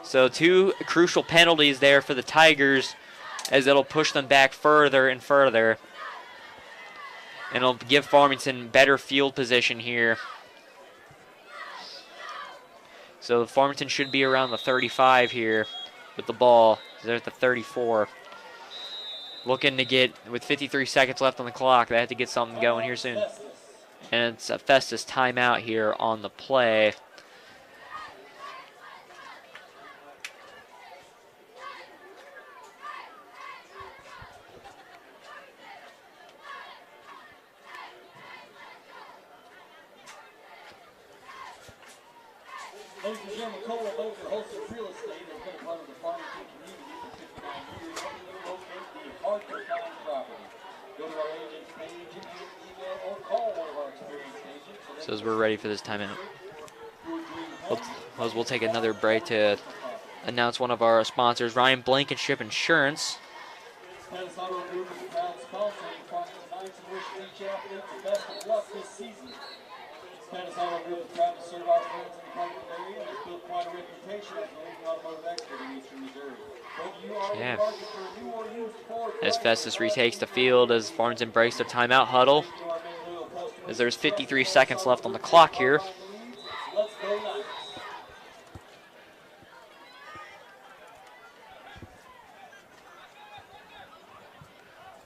So 2 crucial penalties there for the Tigers as it'll push them back further and further. And it'll give Farmington better field position here. So Farmington should be around the 35 here with the ball. They're at the 34. Looking to get, with 53 seconds left on the clock, they have to get something going here soon. And it's a Festus timeout here on the play. Ladies and gentlemen, Cola Boat Wholesale Real Estate has been a part of the Farmington community for 59 years, helping you locate the hard-to-find property. Go to our agent's page, email, or call one of our experienced agents. So as we're ready for this timeout, we'll take another break to announce one of our sponsors, Ryan Blankenship Insurance. Pettis Auto Group is a proud sponsor of Farmington Knights and wishes each athlete the best of luck this season. Pettis Auto Group is proud to serve our friends in the Farmington area and has built quite a reputation as a leading automotive expert in eastern Missouri. Whether you are in the market for a new or used Ford, As Festus retakes the field, as Farmington breaks their timeout huddle, as there's 53 seconds left on the clock here. let's go Knights.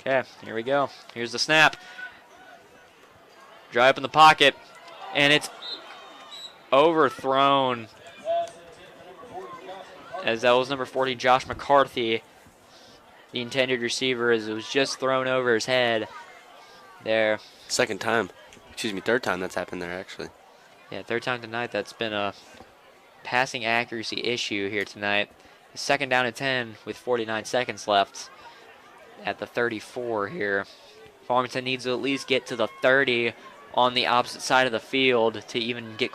Okay, here we go. Here's the snap. Drive up in the pocket, and it's overthrown. As that was number 40, Josh McCarthy, the intended receiver, as it was just thrown over his head there. Third time that's happened there, actually. Yeah, third time tonight. That's been a passing accuracy issue here tonight. Second down and 10 with 49 seconds left at the 34 here. Farmington needs to at least get to the 30 on the opposite side of the field to even get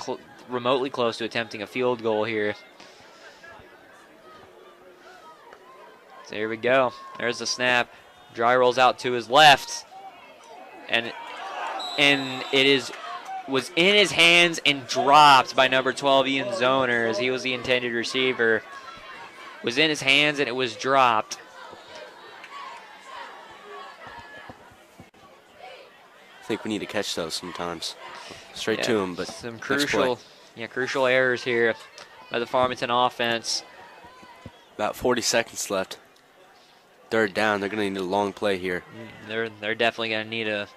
remotely close to attempting a field goal here. So here we go. There's the snap. Dry rolls out to his left. And was in his hands and dropped by number 12, Ian Zoner, as he was the intended receiver. Was in his hands and it was dropped. I think we need to catch those sometimes. Straight to him, but some crucial errors here by the Farmington offense. About 40 seconds left. Third down, they're going to need a long play here. They're definitely going to need a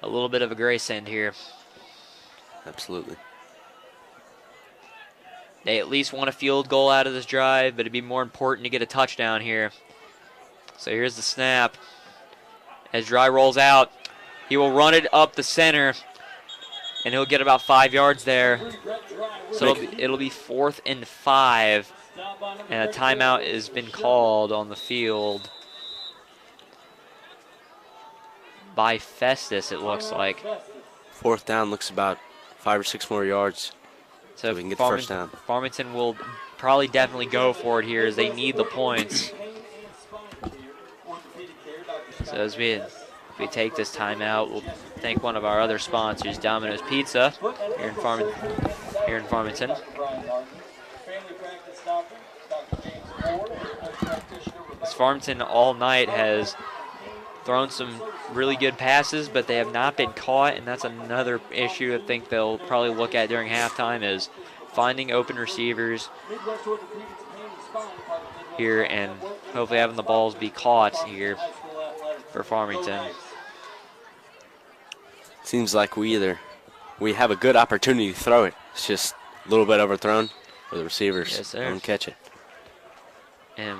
little bit of a grace end here. Absolutely. They at least want a field goal out of this drive, but it'd be more important to get a touchdown here. So here's the snap. As Dry rolls out, he will run it up the center, and he'll get about 5 yards there. So it'll be 4th and 5 And a timeout has been called on the field by Festus, it looks like. 4th down looks about 5 or 6 more yards. So we can get the first down. Farmington will probably definitely go for it here as they need the points. So as we take this timeout, we'll thank one of our other sponsors, Domino's Pizza, here in Farmington. As Farmington all night has thrown some really good passes, but they have not been caught, and that's another issue I think they'll probably look at during halftime, is finding open receivers here and hopefully having the balls be caught here for Farmington. Seems like we have a good opportunity to throw it. It's just a little bit overthrown, or the receivers don't catch it. And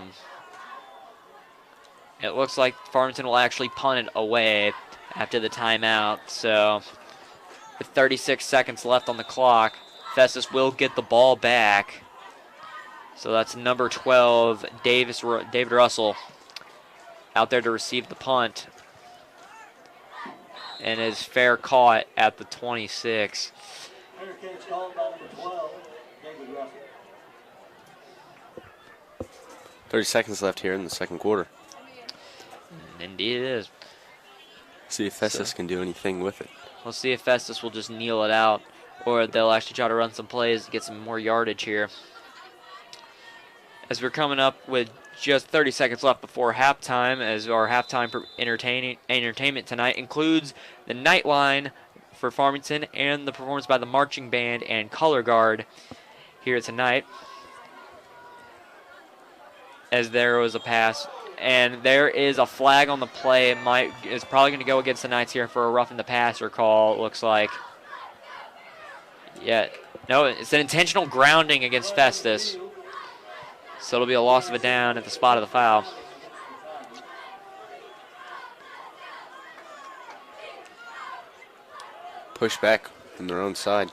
it looks like Farmington will actually punt it away after the timeout. So with 36 seconds left on the clock, Festus will get the ball back. So that's number 12, David Russell, out there to receive the punt. And is fair caught at the 26. 30 seconds left here in the second quarter. Indeed it is. See if Festus can do anything with it. We'll see if Festus will just kneel it out, or they'll actually try to run some plays to get some more yardage here. As we're coming up with just 30 seconds left before halftime, as our halftime entertainment tonight includes the Nightline for Farmington and the performance by the marching band and color guard here tonight. As there was a pass, and there is a flag on the play. It's probably going to go against the Knights here for a roughing the passer call, it looks like. Yeah, no, it's an intentional grounding against Festus. So it'll be a loss of a down at the spot of the foul. Push back from their own side,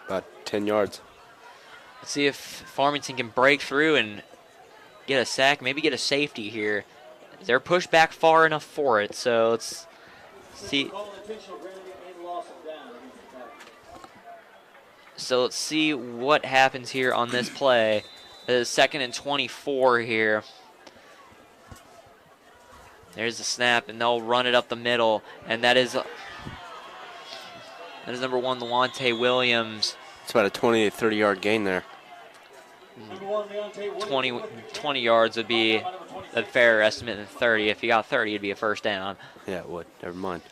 about 10 yards. Let's see if Farmington can break through and get a sack, maybe get a safety here. They're pushed back far enough for it, so let's see. So let's see what happens here on this play. It is 2nd and 24 here. There's the snap, and they'll run it up the middle, and that is number 1, Lawante Williams. It's about a 20 to 30-yard gain there. 20 yards would be a fair estimate than 30. If he got 30, it'd be a first down. Yeah, it would. Never mind.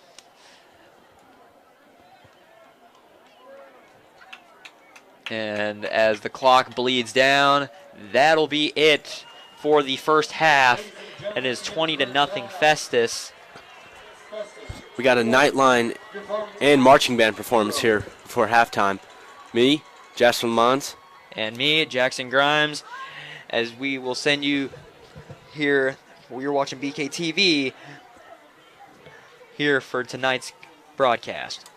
And as the clock bleeds down, that'll be it for the first half. And it is 20-0 Festus. We got a Nightline and marching band performance here before halftime. Me, Jasper Mons. And me, Jackson Grimes, as we will send you here, you're watching BKTV, here for tonight's broadcast.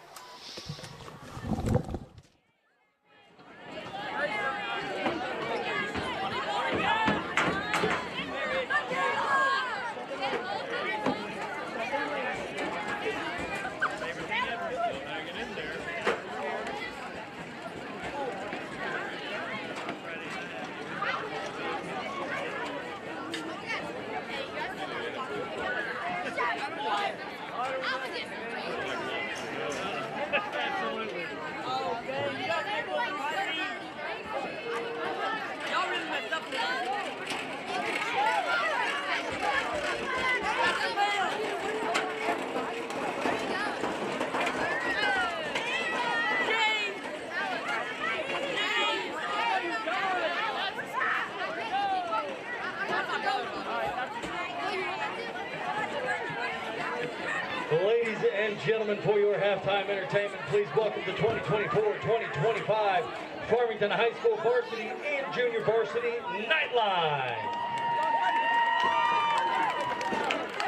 Ladies and gentlemen, for your halftime entertainment, please welcome the 2024-2025 Farmington High School Varsity and Junior Varsity Nightline.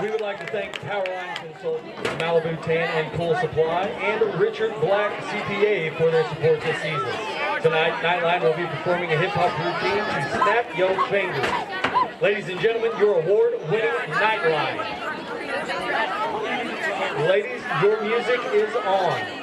We would like to thank Powerline Consultants, Malibu Tan and Pool Supply, and Richard Black CPA for their support this season. Tonight, Nightline will be performing a hip-hop routine to Snap Your Fingers. Ladies and gentlemen, your award-winning Nightline. Ladies, your music is on.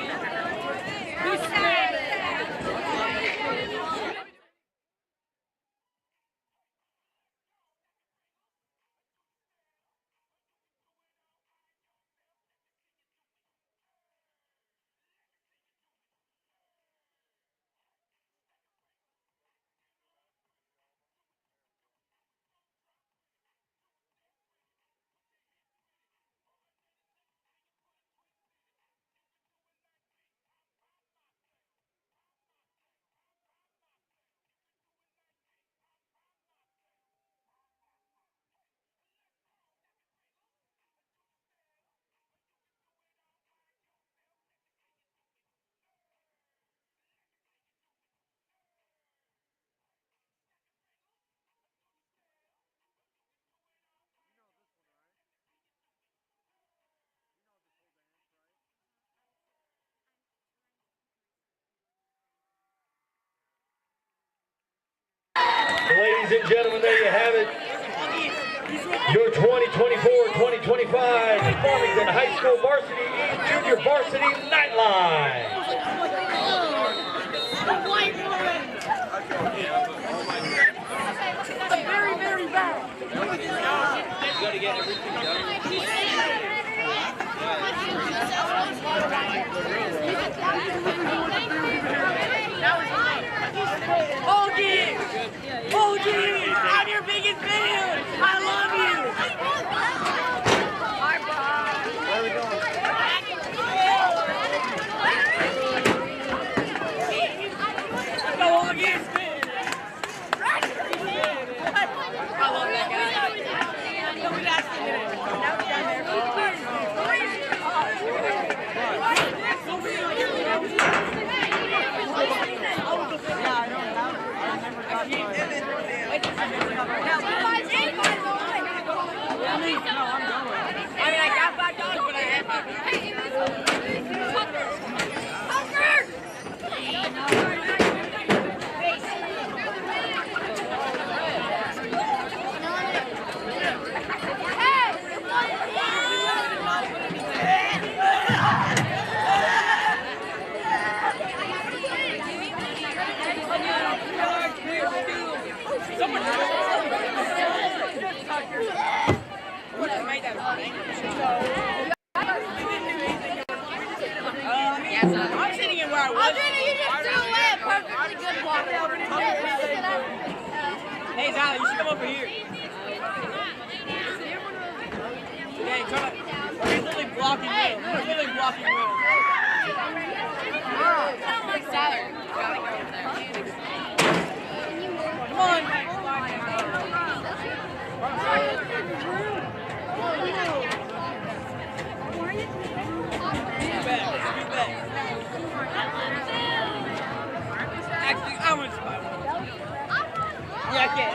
Ladies and gentlemen, there you have it. Your 2024-2025 Farmington High School Varsity and Junior Varsity Nightline. Very, very bad. You gotta get everything done. OG, I'm your biggest fan. I love you. Hi, Bob. Where are we going? Go on, yes, man. I love that guy. No, we got to get it. Now we're down there. I'm sitting in where I was. You just threw away a perfectly good block. Hey, Zally, you should come over here. Hey, come on. We're literally blocking Will. We're literally blocking Will. Tyler, gotta go over there. Come on. Actually, I want to spy one. Yeah, I can't.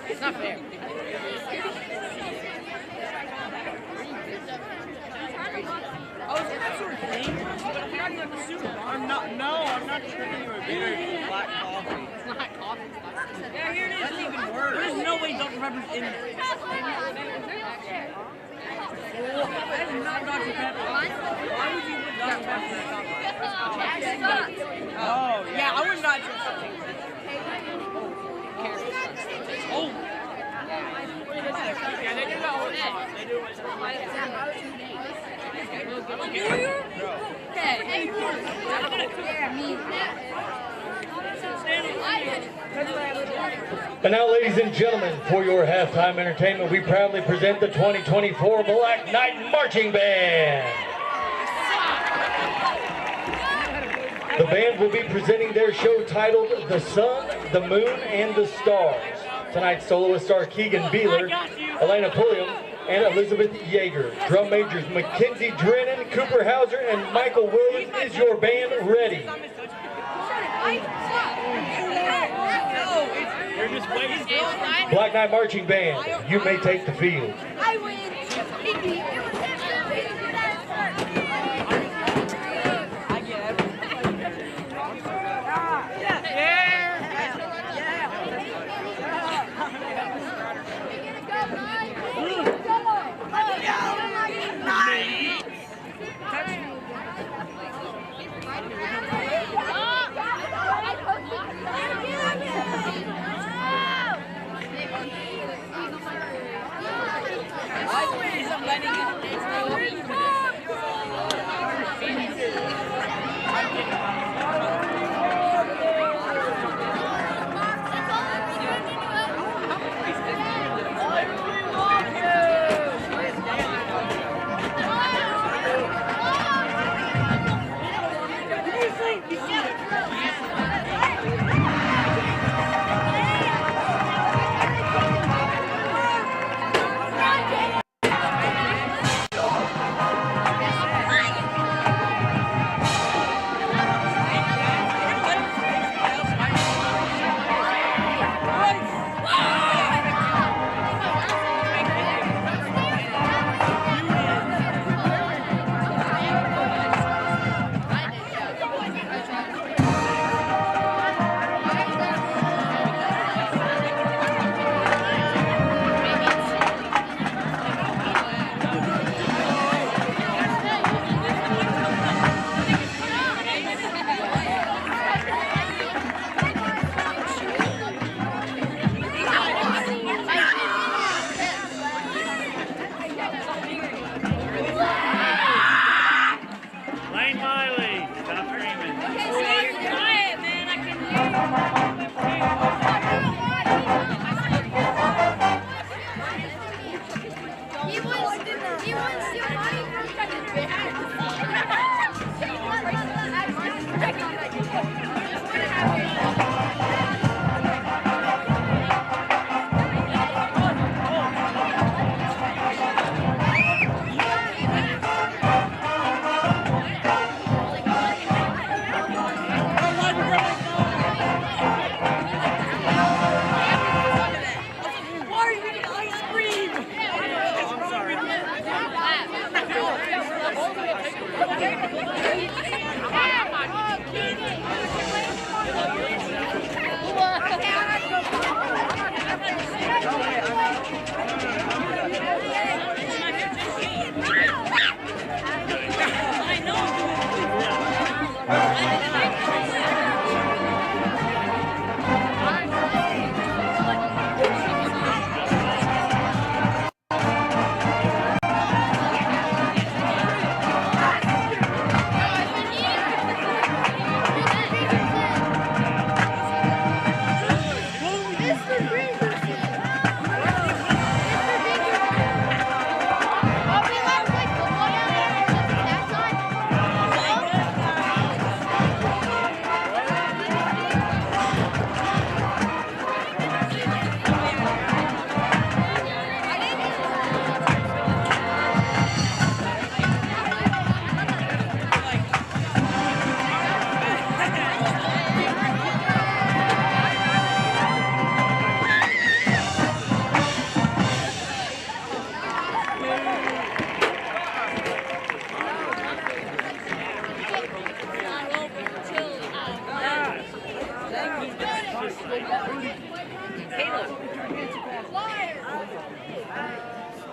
It's not fair. Oh, is it that sort of thing? But I forgot you have the suit on. I'm not drinking you a beer. Black coffee. It's not coffee. Yeah, here it is. That's even worse. There's no way Dr. Pepper's in there. That is not Dr. Pepper. Why would you put Dr. Pepper in the top? Oh, yeah, I would not drink something. Oh. Yeah, they do that all the time. They do it all the And now, ladies and gentlemen, for your halftime entertainment, we proudly present the 2024 Black Knight Marching Band. The band will be presenting their show titled The Sun, the Moon, and the Stars. Tonight's soloists are Keegan Beeler, Elena Pulliam, and Elizabeth Yeager. Drum majors Mackenzie Drennan, Cooper Hauser, and Michael Williams. Is your band ready? Black Knight Marching Band, you may take the field. I win.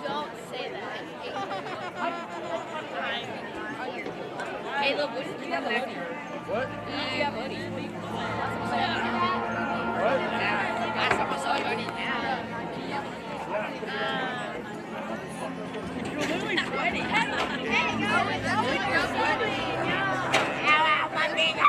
Don't say that. Hey, look, what did you have hoodie? What? You have hoodie. What? Last time I saw you, I didn't have. You're literally sweating. You're sweating. Ow, ow, my finger.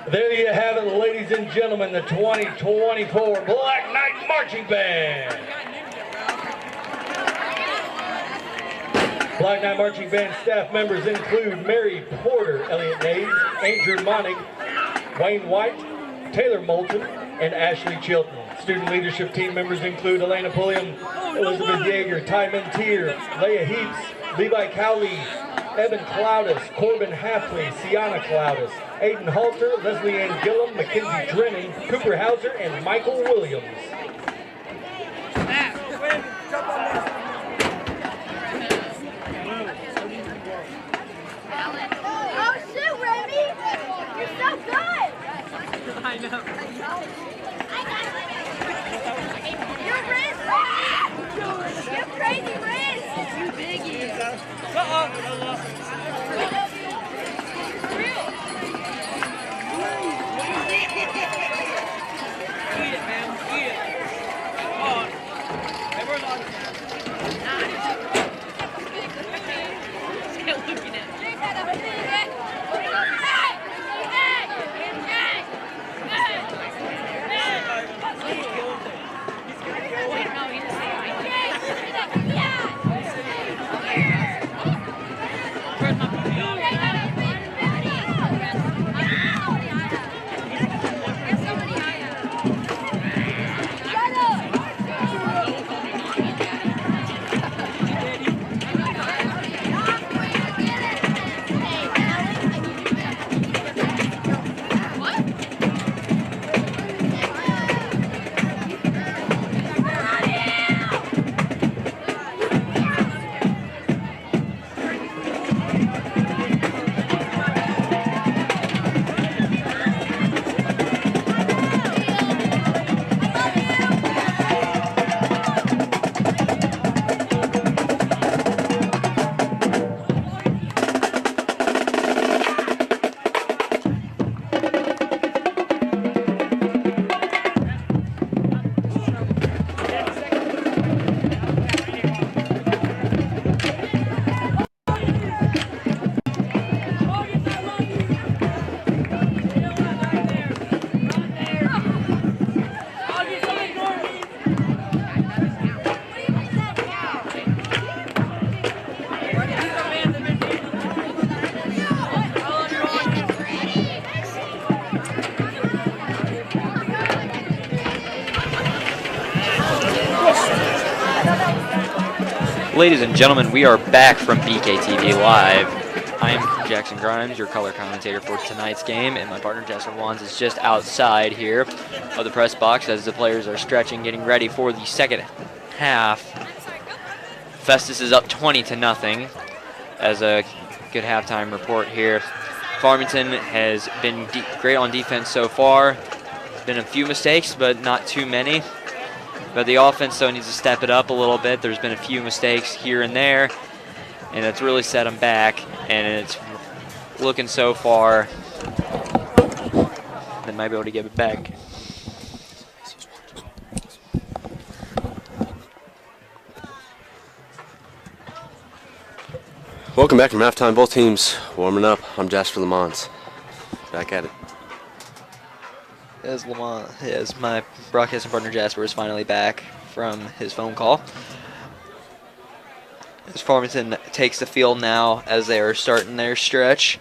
There you have it, ladies and gentlemen, the 2024 Black Knight Marching Band. Black Knight Marching Band staff members include Mary Porter, Elliot Mays, Andrew Monig, Wayne White, Taylor Moulton, and Ashley Chilton. Student leadership team members include Elena Pulliam, Elizabeth Yeager, Ty Mentier, Leah Heaps, Levi Cowley, Evan Cloudis, Corbin Halfley, Sienna Cloudis, Aiden Halter, Leslie Ann Gillum, Mackenzie Drennan, Cooper Hauser, and Michael Williams. Oh shoot, Remy! You're so good! I know. Your wrist, Remy! Your crazy wrist! You biggie! Eat it, man. Eat it. Oh. Everyone's on. Still looking at me. Ladies and gentlemen, we are back from BKTV Live. I'm Jackson Grimes, your color commentator for tonight's game, and my partner Jasper Wands is just outside here of the press box as the players are stretching, getting ready for the second half. Festus is up 20-0 as a good halftime report here. Farmington has been great on defense so far. Been a few mistakes, but not too many. But the offense, though, needs to step it up a little bit. There's been a few mistakes here and there, and it's really set them back. And it's looking so far they might be able to give it back. Welcome back from halftime. Both teams warming up. I'm Jasper Lamont. Back at it. As my broadcasting partner Jasper is finally back from his phone call. As Farmington takes the field now as they are starting their stretch.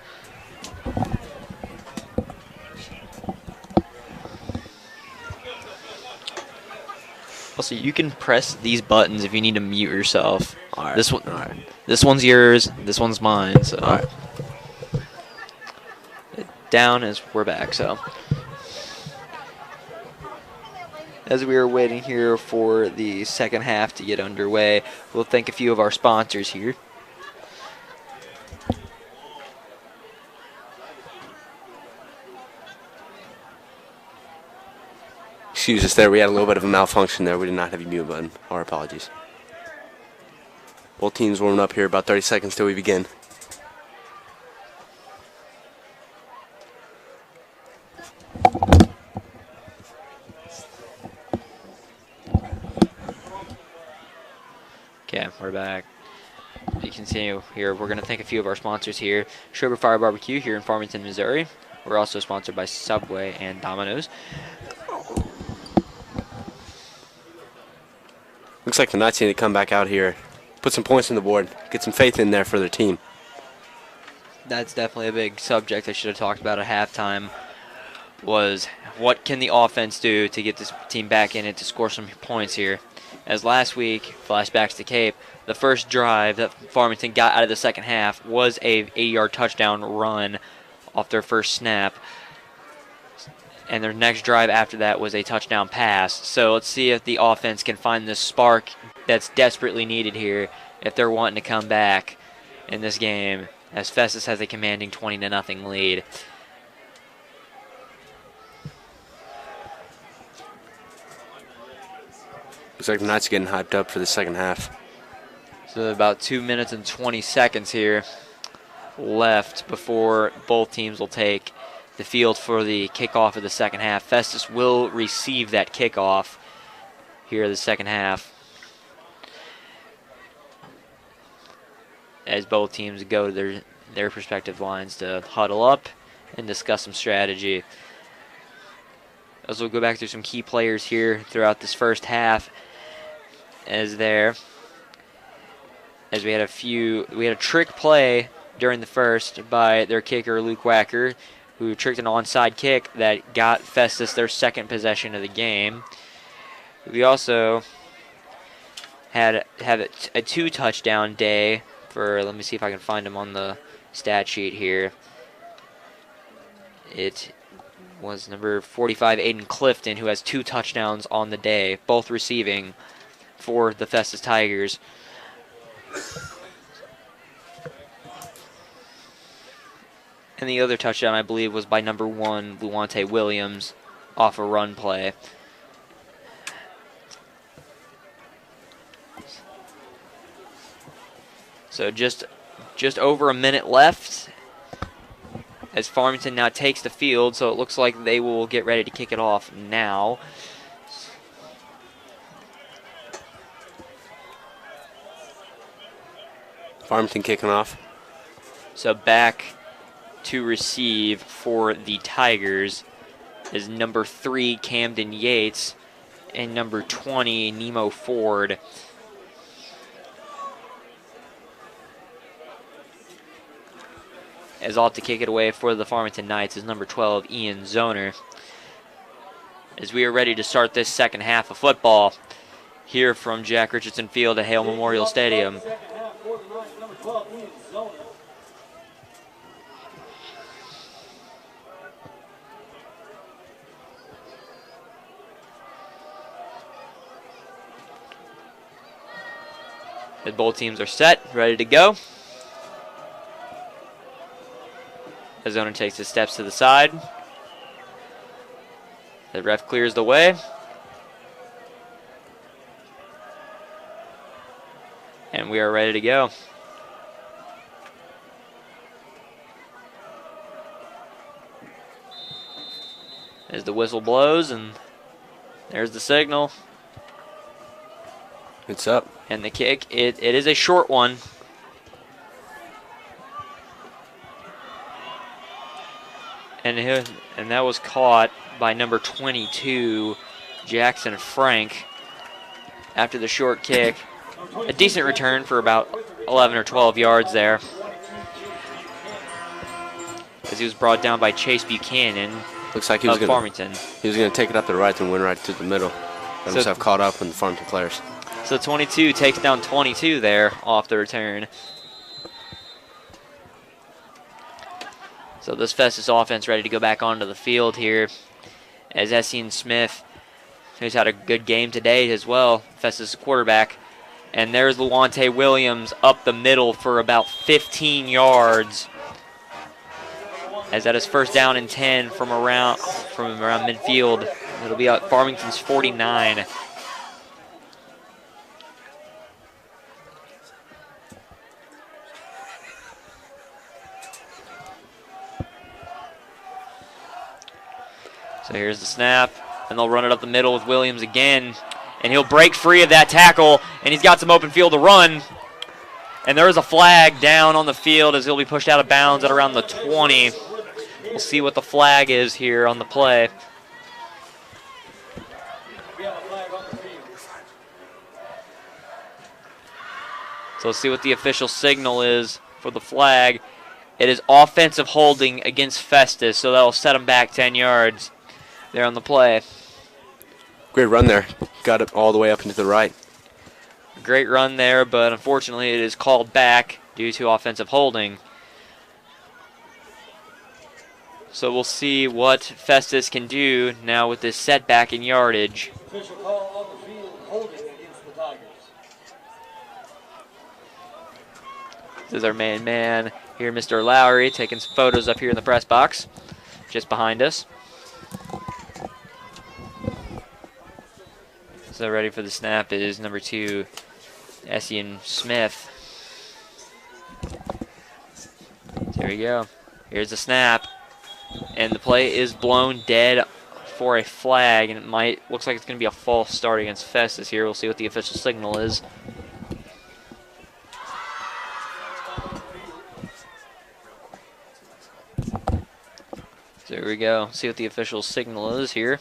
Also, you can press these buttons if you need to mute yourself. All right. This one's yours. This one's mine. So all right. Down as we're back. So as we are waiting here for the second half to get underway, we'll thank a few of our sponsors here. Excuse us there. We had a little bit of a malfunction there. We did not have a mute button. Our apologies. Both teams warming up here. About 30 seconds till we begin. Okay, we're back. We continue here. We're going to thank a few of our sponsors here. Sugar Fire Barbecue here in Farmington, Missouri. We're also sponsored by Subway and Domino's. Looks like the Knights need to come back out here, put some points on the board, get some faith in there for their team. That's definitely a big subject I should have talked about at halftime, was what can the offense do to get this team back in it to score some points here. As last week, flashbacks to Cape, the first drive that Farmington got out of the second half was a 8-yard touchdown run off their first snap. And their next drive after that was a touchdown pass. So let's see if the offense can find this spark that's desperately needed here if they're wanting to come back in this game, as Festus has a commanding 20-0 lead. Looks like the Knights are getting hyped up for the second half. So about 2 minutes and 20 seconds here left before both teams will take the field for the kickoff of the second half. Festus will receive that kickoff here in the second half, as both teams go to their respective lines to huddle up and discuss some strategy. As we'll go back through some key players here throughout this first half, as we had a trick play during the first by their kicker Luke Wacker, who tricked an onside kick that got Festus their second possession of the game. We also had a 2-touchdown day for, let me see if I can find him on the stat sheet here. It was number 45, Aiden Clifton, who has 2 touchdowns on the day, both receiving for the Festus Tigers. And the other touchdown, I believe, was by number 1, Luante Williams, off a run play. So just over a minute left as Farmington now takes the field, so it looks like they will get ready to kick it off now. Farmington kicking off. So back to receive for the Tigers is number 3, Camden Yates, and number 20, Nemo Ford. As off to kick it away for the Farmington Knights is number 12, Ian Zoner. As we are ready to start this second half of football here from Jack Richardson Field at Hale Memorial Stadium. As both teams are set, ready to go. As Zoner takes his steps to the side. The ref clears the way. And we are ready to go. As the whistle blows, and there's the signal. It's up. And the kick, it is a short one. And that was caught by number 22, Jackson Frank, after the short kick. A decent return for about 11 or 12 yards there, as he was brought down by Chase Buchanan. Looks like he was Farmington. He was going to take it up the right and win right to the middle. Let himself caught up in the Farmington players. So 22 takes down 22 there off the return. So this Festus offense ready to go back onto the field here, as Essien Smith, who's had a good game today as well, Festus quarterback. And there's Luante Williams up the middle for about 15 yards. As that is first down and 10 from around midfield. It'll be at Farmington's 49. So here's the snap, and they'll run it up the middle with Williams again, and he'll break free of that tackle, and he's got some open field to run. And there is a flag down on the field as he'll be pushed out of bounds at around the 20. We'll see what the flag is here on the play. So let's see what the official signal is for the flag. It is offensive holding against Festus, so that'll set him back 10 yards there on the play. Great run there. Got it all the way up into the right. Great run there, but unfortunately it is called back due to offensive holding. So we'll see what Festus can do now with this setback in yardage. Official call on the field, holding against the Tigers. This is our main man here, Mr. Lowry, taking some photos up here in the press box, just behind us. So ready for the snap is number 2, Essian Smith. There we go. Here's the snap. And the play is blown dead for a flag, and it looks like it's going to be a false start against Festus here. We'll see what the official signal is. There we go. See what the official signal is here.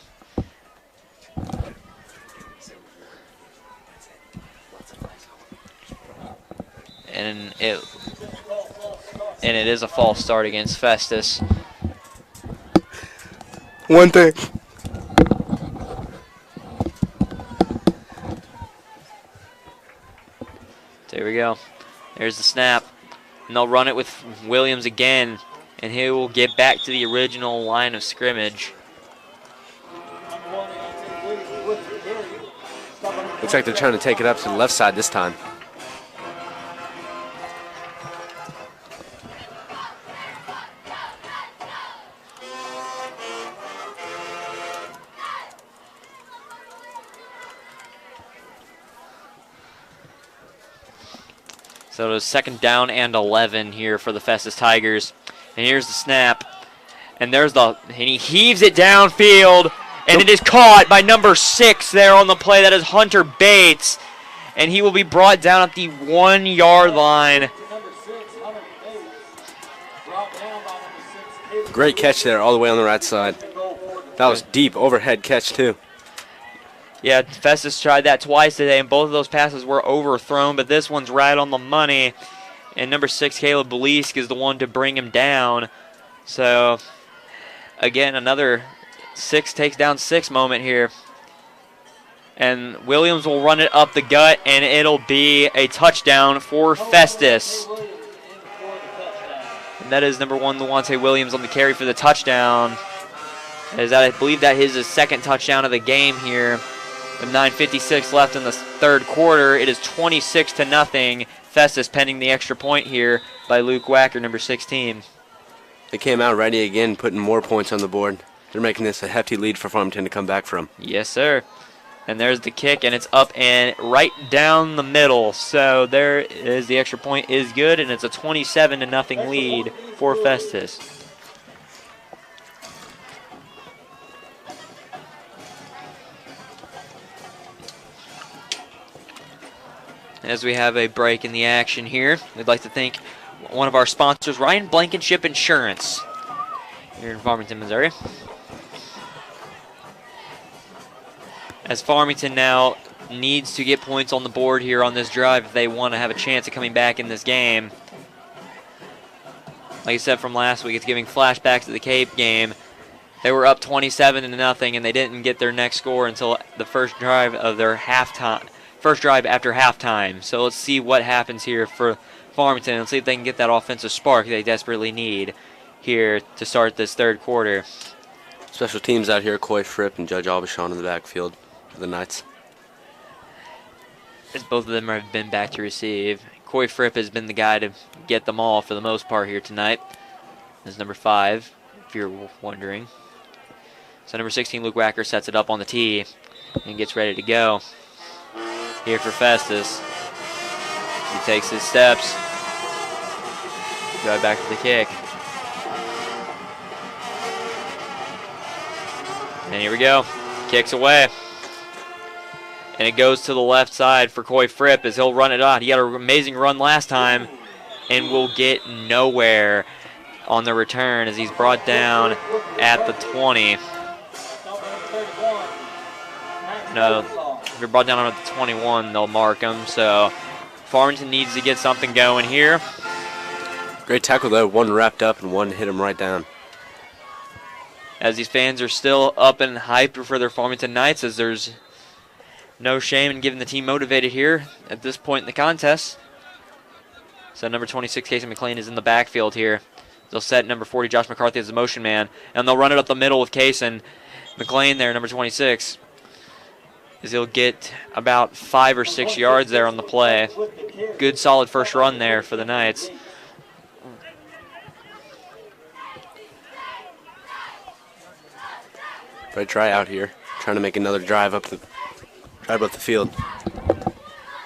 And it is a false start against Festus. One thing. There we go. There's the snap. And they'll run it with Williams again. And he will get back to the original line of scrimmage. Looks like they're trying to take it up to the left side this time. So it was 2nd down and 11 here for the Festus Tigers. And here's the snap. And he heaves it downfield. And it is caught by number 6 there on the play. That is Hunter Bates. And he will be brought down at the 1-yard line. Great catch there all the way on the right side. That was deep overhead catch too. Yeah, Festus tried that twice today, and both of those passes were overthrown, but this one's right on the money. And number 6, Caleb Belisk, is the one to bring him down. So, again, another 6 takes down 6 moment here. And Williams will run it up the gut, and it'll be a touchdown for Festus. And that is number 1, Luante Williams, on the carry for the touchdown. I believe that is his 2nd touchdown of the game here. With 9:56 left in the 3rd quarter, it is 26-0. Festus pending the extra point here by Luke Wacker, number 16. They came out ready again, putting more points on the board. They're making this a hefty lead for Farmington to come back from. Yes, sir. And there's the kick, and it's up and right down the middle. So there is the extra point is good, and it's a 27-0 lead for Festus. As we have a break in the action here, we'd like to thank one of our sponsors, Ryan Blankenship Insurance, here in Farmington, Missouri. As Farmington now needs to get points on the board here on this drive if they want to have a chance of coming back in this game. Like I said from last week, it's giving flashbacks to the Cape game. They were up 27-0, and they didn't get their next score until the first drive of their first drive after halftime. So let's see what happens here for Farmington and see if they can get that offensive spark they desperately need here to start this 3rd quarter. Special teams out here, Coy Fripp and Judge Aubuchon in the backfield for the Knights. As both of them have been back to receive. Coy Fripp has been the guy to get them all for the most part here tonight. This is number 5, if you're wondering. So number 16, Luke Wacker, sets it up on the tee and gets ready to go. Here for Festus. He takes his steps. Go back to the kick. And here we go. Kicks away. And it goes to the left side for Coy Fripp as he'll run it on. He had an amazing run last time and will get nowhere on the return as he's brought down at the 20. No. If you're brought down at the 21, they'll mark him. So Farmington needs to get something going here. Great tackle, though. One wrapped up and one hit him right down. As these fans are still up and hyped for their Farmington Knights, as there's no shame in getting the team motivated here at this point in the contest. So number 26, Casey McLean, is in the backfield here. They'll set number 40, Josh McCarthy, as the motion man, and they'll run it up the middle with Kaysen. McLean there, number 26, as he'll get about 5 or 6 yards there on the play. Good, solid first run there for the Knights. But try out here, trying to make another drive up the field.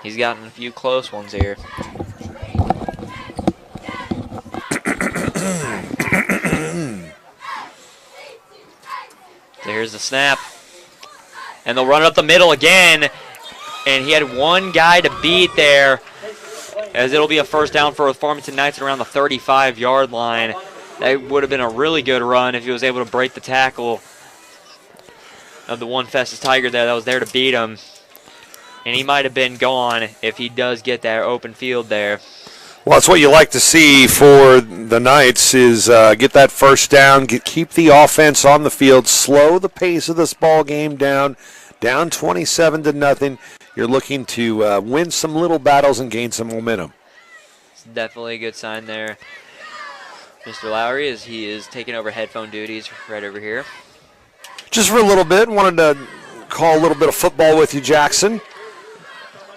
He's gotten a few close ones here. So here's the snap. And they'll run it up the middle again. And he had one guy to beat there, as it'll be a first down for the Farmington Knights around the 35-yard line. That would have been a really good run if he was able to break the tackle of the one Festus Tiger there that was there to beat him. And he might have been gone if he does get that open field there. Well, that's what you like to see for the Knights is get that first down, keep the offense on the field, slow the pace of this ball game down 27-0. You're looking to win some little battles and gain some momentum. It's definitely a good sign there. Mr. Lowry, as he is taking over headphone duties right over here. Just for a little bit, wanted to call a little bit of football with you, Jackson,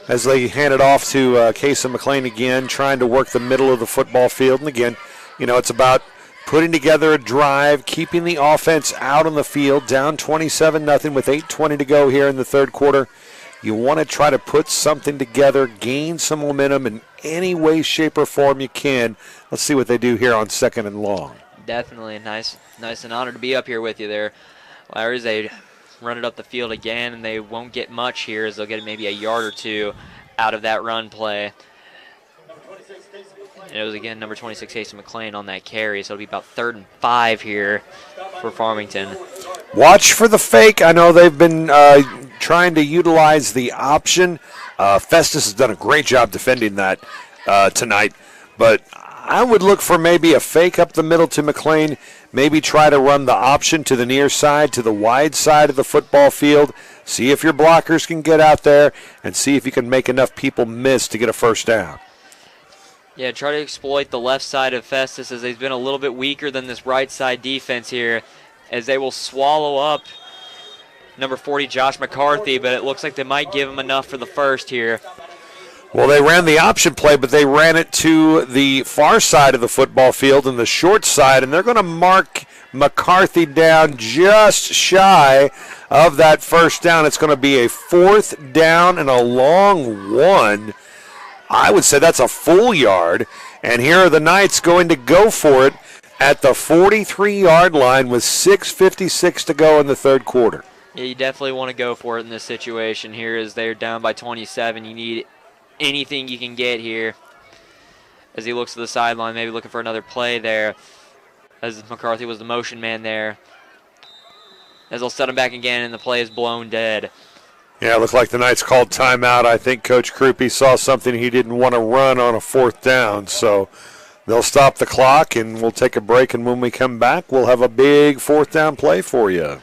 as they hand it off to Casey McLean again, trying to work the middle of the football field. And again, you know, it's about putting together a drive, keeping the offense out on the field, down 27-0 with 8:20 to go here in the third quarter. You want to try to put something together, gain some momentum in any way, shape, or form you can. Let's see what they do here on 2nd and long. Definitely nice and honored to be up here with you there, Larry. They run it up the field again, and they won't get much here, as they'll get maybe a yard or two out of that run play. And it was, again, number 26, Casey McLean on that carry, so it'll be about 3rd and 5 here for Farmington. Watch for the fake. I know they've been trying to utilize the option. Festus has done a great job defending that tonight, but I would look for maybe a fake up the middle to McLean, maybe try to run the option to the near side, to the wide side of the football field, see if your blockers can get out there, and see if you can make enough people miss to get a first down. Yeah, try to exploit the left side of Festus, as he's been a little bit weaker than this right side defense here, as they will swallow up number 40, Josh McCarthy, but it looks like they might give him enough for the first here. Well, they ran the option play, but they ran it to the far side of the football field and the short side, and they're going to mark McCarthy down just shy of that first down. It's going to be a 4th down and a long one. I would say that's a full yard, and here are the Knights going to go for it at the 43-yard line with 6:56 to go in the third quarter. Yeah, you definitely want to go for it in this situation here, as they're down by 27. You need anything you can get here, as he looks to the sideline, maybe looking for another play there, as McCarthy was the motion man there, as they'll set him back again, and the play is blown dead. Yeah, it looked like the Knights called timeout. I think Coach Krupe saw something he didn't want to run on a 4th down, so they'll stop the clock, and we'll take a break, and when we come back, we'll have a big 4th down play for you.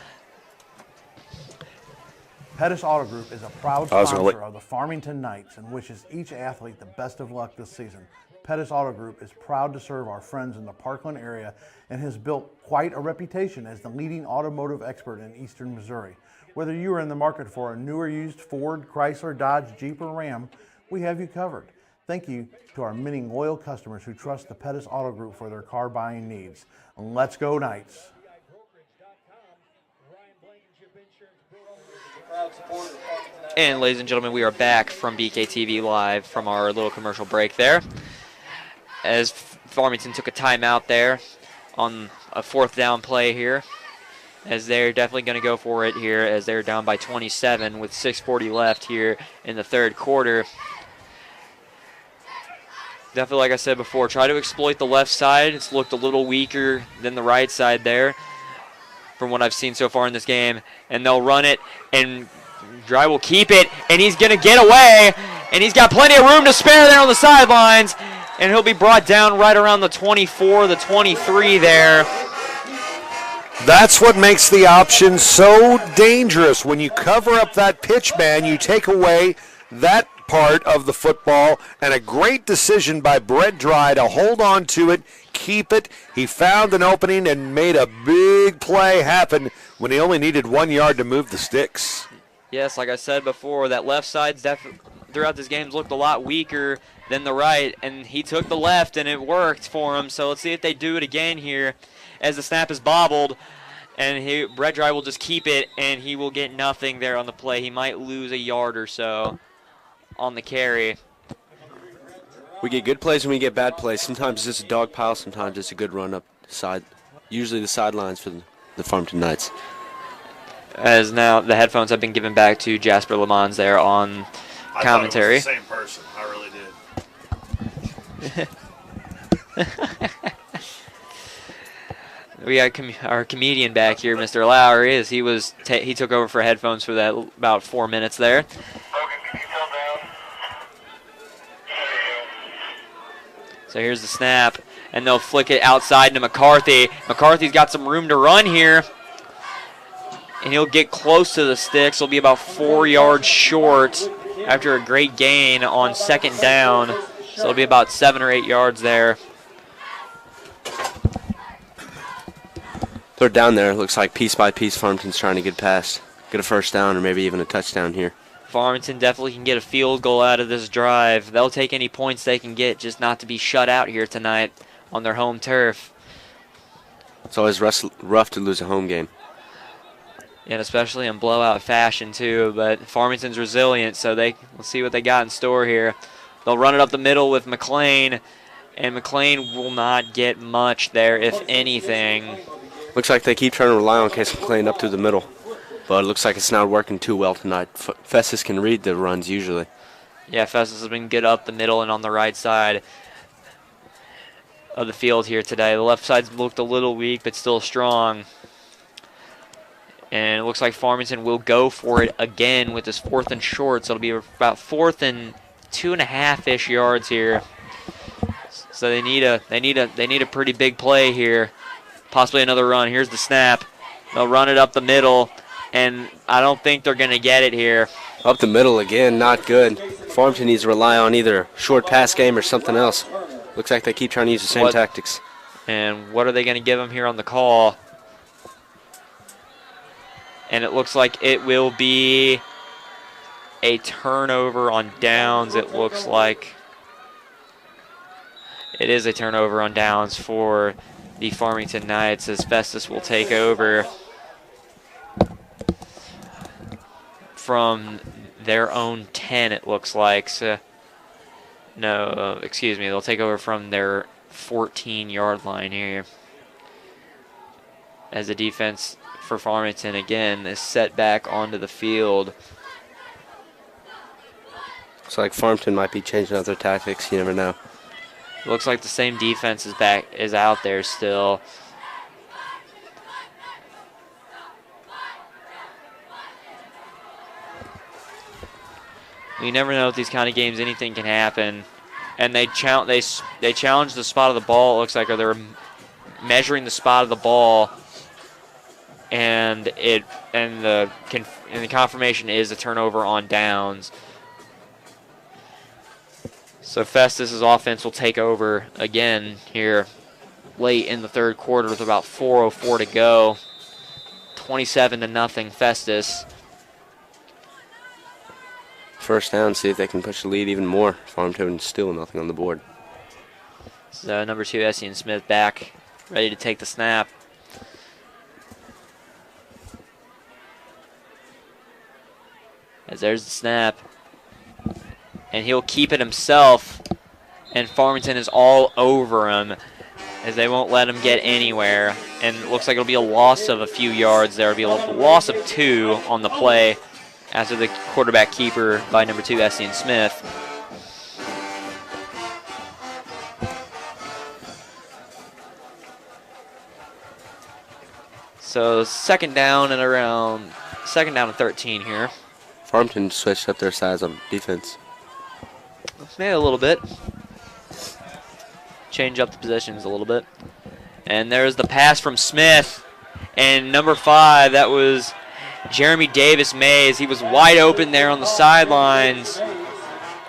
Pettis Auto Group is a proud sponsor of the Farmington Knights and wishes each athlete the best of luck this season. Pettis Auto Group is proud to serve our friends in the Parkland area and has built quite a reputation as the leading automotive expert in eastern Missouri. Whether you are in the market for a new or used Ford, Chrysler, Dodge, Jeep, or Ram, we have you covered. Thank you to our many loyal customers who trust the Pettis Auto Group for their car buying needs. Let's go Knights! And ladies and gentlemen, we are back from BKTV Live from our little commercial break there, as Farmington took a timeout there on a 4th down play here, as they're definitely going to go for it here, as they're down by 27 with 6:40 left here in the third quarter. Definitely, like I said before, try to exploit the left side. It's looked a little weaker than the right side there from what I've seen so far in this game, and they'll run it, and Dry will keep it, and he's going to get away, and he's got plenty of room to spare there on the sidelines, and he'll be brought down right around the 24, the 23 there. That's what makes the option so dangerous. When you cover up that pitch man, you take away that part of the football, and a great decision by Brett Dry to hold on to it, keep it. He found an opening and made a big play happen when he only needed 1 yard to move the sticks. Yes, like I said before, that left side throughout this game looked a lot weaker than the right, and he took the left, and it worked for him. So let's see if they do it again here as the snap is bobbled, and Brett Dry will just keep it, and he will get nothing there on the play. He might lose a yard or so on the carry. We get good plays and we get bad plays. Sometimes it's just a dog pile, sometimes it's a good run up side, usually the sidelines for the Farmington Knights. As now the headphones have been given back to Jasper Lamons there on commentary. I thought it was the same person. I really did. We got our comedian back here, Mr. Lowry, as he took over for headphones for that about 4 minutes there. So here's the snap, and they'll flick it outside to McCarthy. McCarthy's got some room to run here, and he'll get close to the sticks. He'll be about 4 yards short after a great gain on second down. So it'll be about 7 or 8 yards there. Third down there. Looks like piece by piece Farmington's trying to get past, get a first down or maybe even a touchdown here. Farmington definitely can get a field goal out of this drive. They'll take any points they can get, just not to be shut out here tonight on their home turf. It's always rough to lose a home game. And especially in blowout fashion too, but Farmington's resilient, so we'll see what they got in store here. They'll run it up the middle with McLean, and McLean will not get much there, if anything. Looks like they keep trying to rely on Case McLean up through the middle, but it looks like it's not working too well tonight. Festus can read the runs usually. Yeah, Festus has been good up the middle and on the right side of the field here today. The left side's looked a little weak, but still strong. And it looks like Farmington will go for it again with this 4th and short. So it'll be about 4th and 2.5-ish yards here. So they need a pretty big play here. Possibly another run. Here's the snap. They'll run it up the middle, and I don't think they're going to get it here. Up the middle again, not good. Farmington needs to rely on either a short pass game or something else. Looks like they keep trying to use the same tactics. And what are they going to give them here on the call? And it looks like it will be a turnover on downs, it looks like. It is a turnover on downs for the Farmington Knights, as Festus will take over from their own 10, it looks like. So, no, excuse me, they'll take over from their 14-yard line here, as the defense for Farmington again is set back onto the field. Looks like Farmington might be changing up their tactics. You never know. Looks like the same defense is out there still. You never know with these kind of games, anything can happen. And they challenge the spot of the ball, it looks like, or they're measuring the spot of the ball, and the confirmation is a turnover on downs. So Festus' offense will take over again here late in the third quarter with about 4:04 to go. 27-0 Festus. First down, see if they can push the lead even more. Farmington still nothing on the board. So number 2, Essian Smith back, ready to take the snap. As there's the snap. And he'll keep it himself. And Farmington is all over him, as they won't let him get anywhere. And it looks like it'll be a loss of a few yards there. It'll be a loss of 2 on the play after the quarterback keeper by number 2, Essian Smith. So second down and 13 here. Farmington switched up their size on defense. Maybe a little bit. Change up the positions a little bit. And there's the pass from Smith. And number 5, that was Jeremy Davis Mays. He was wide open there on the sidelines,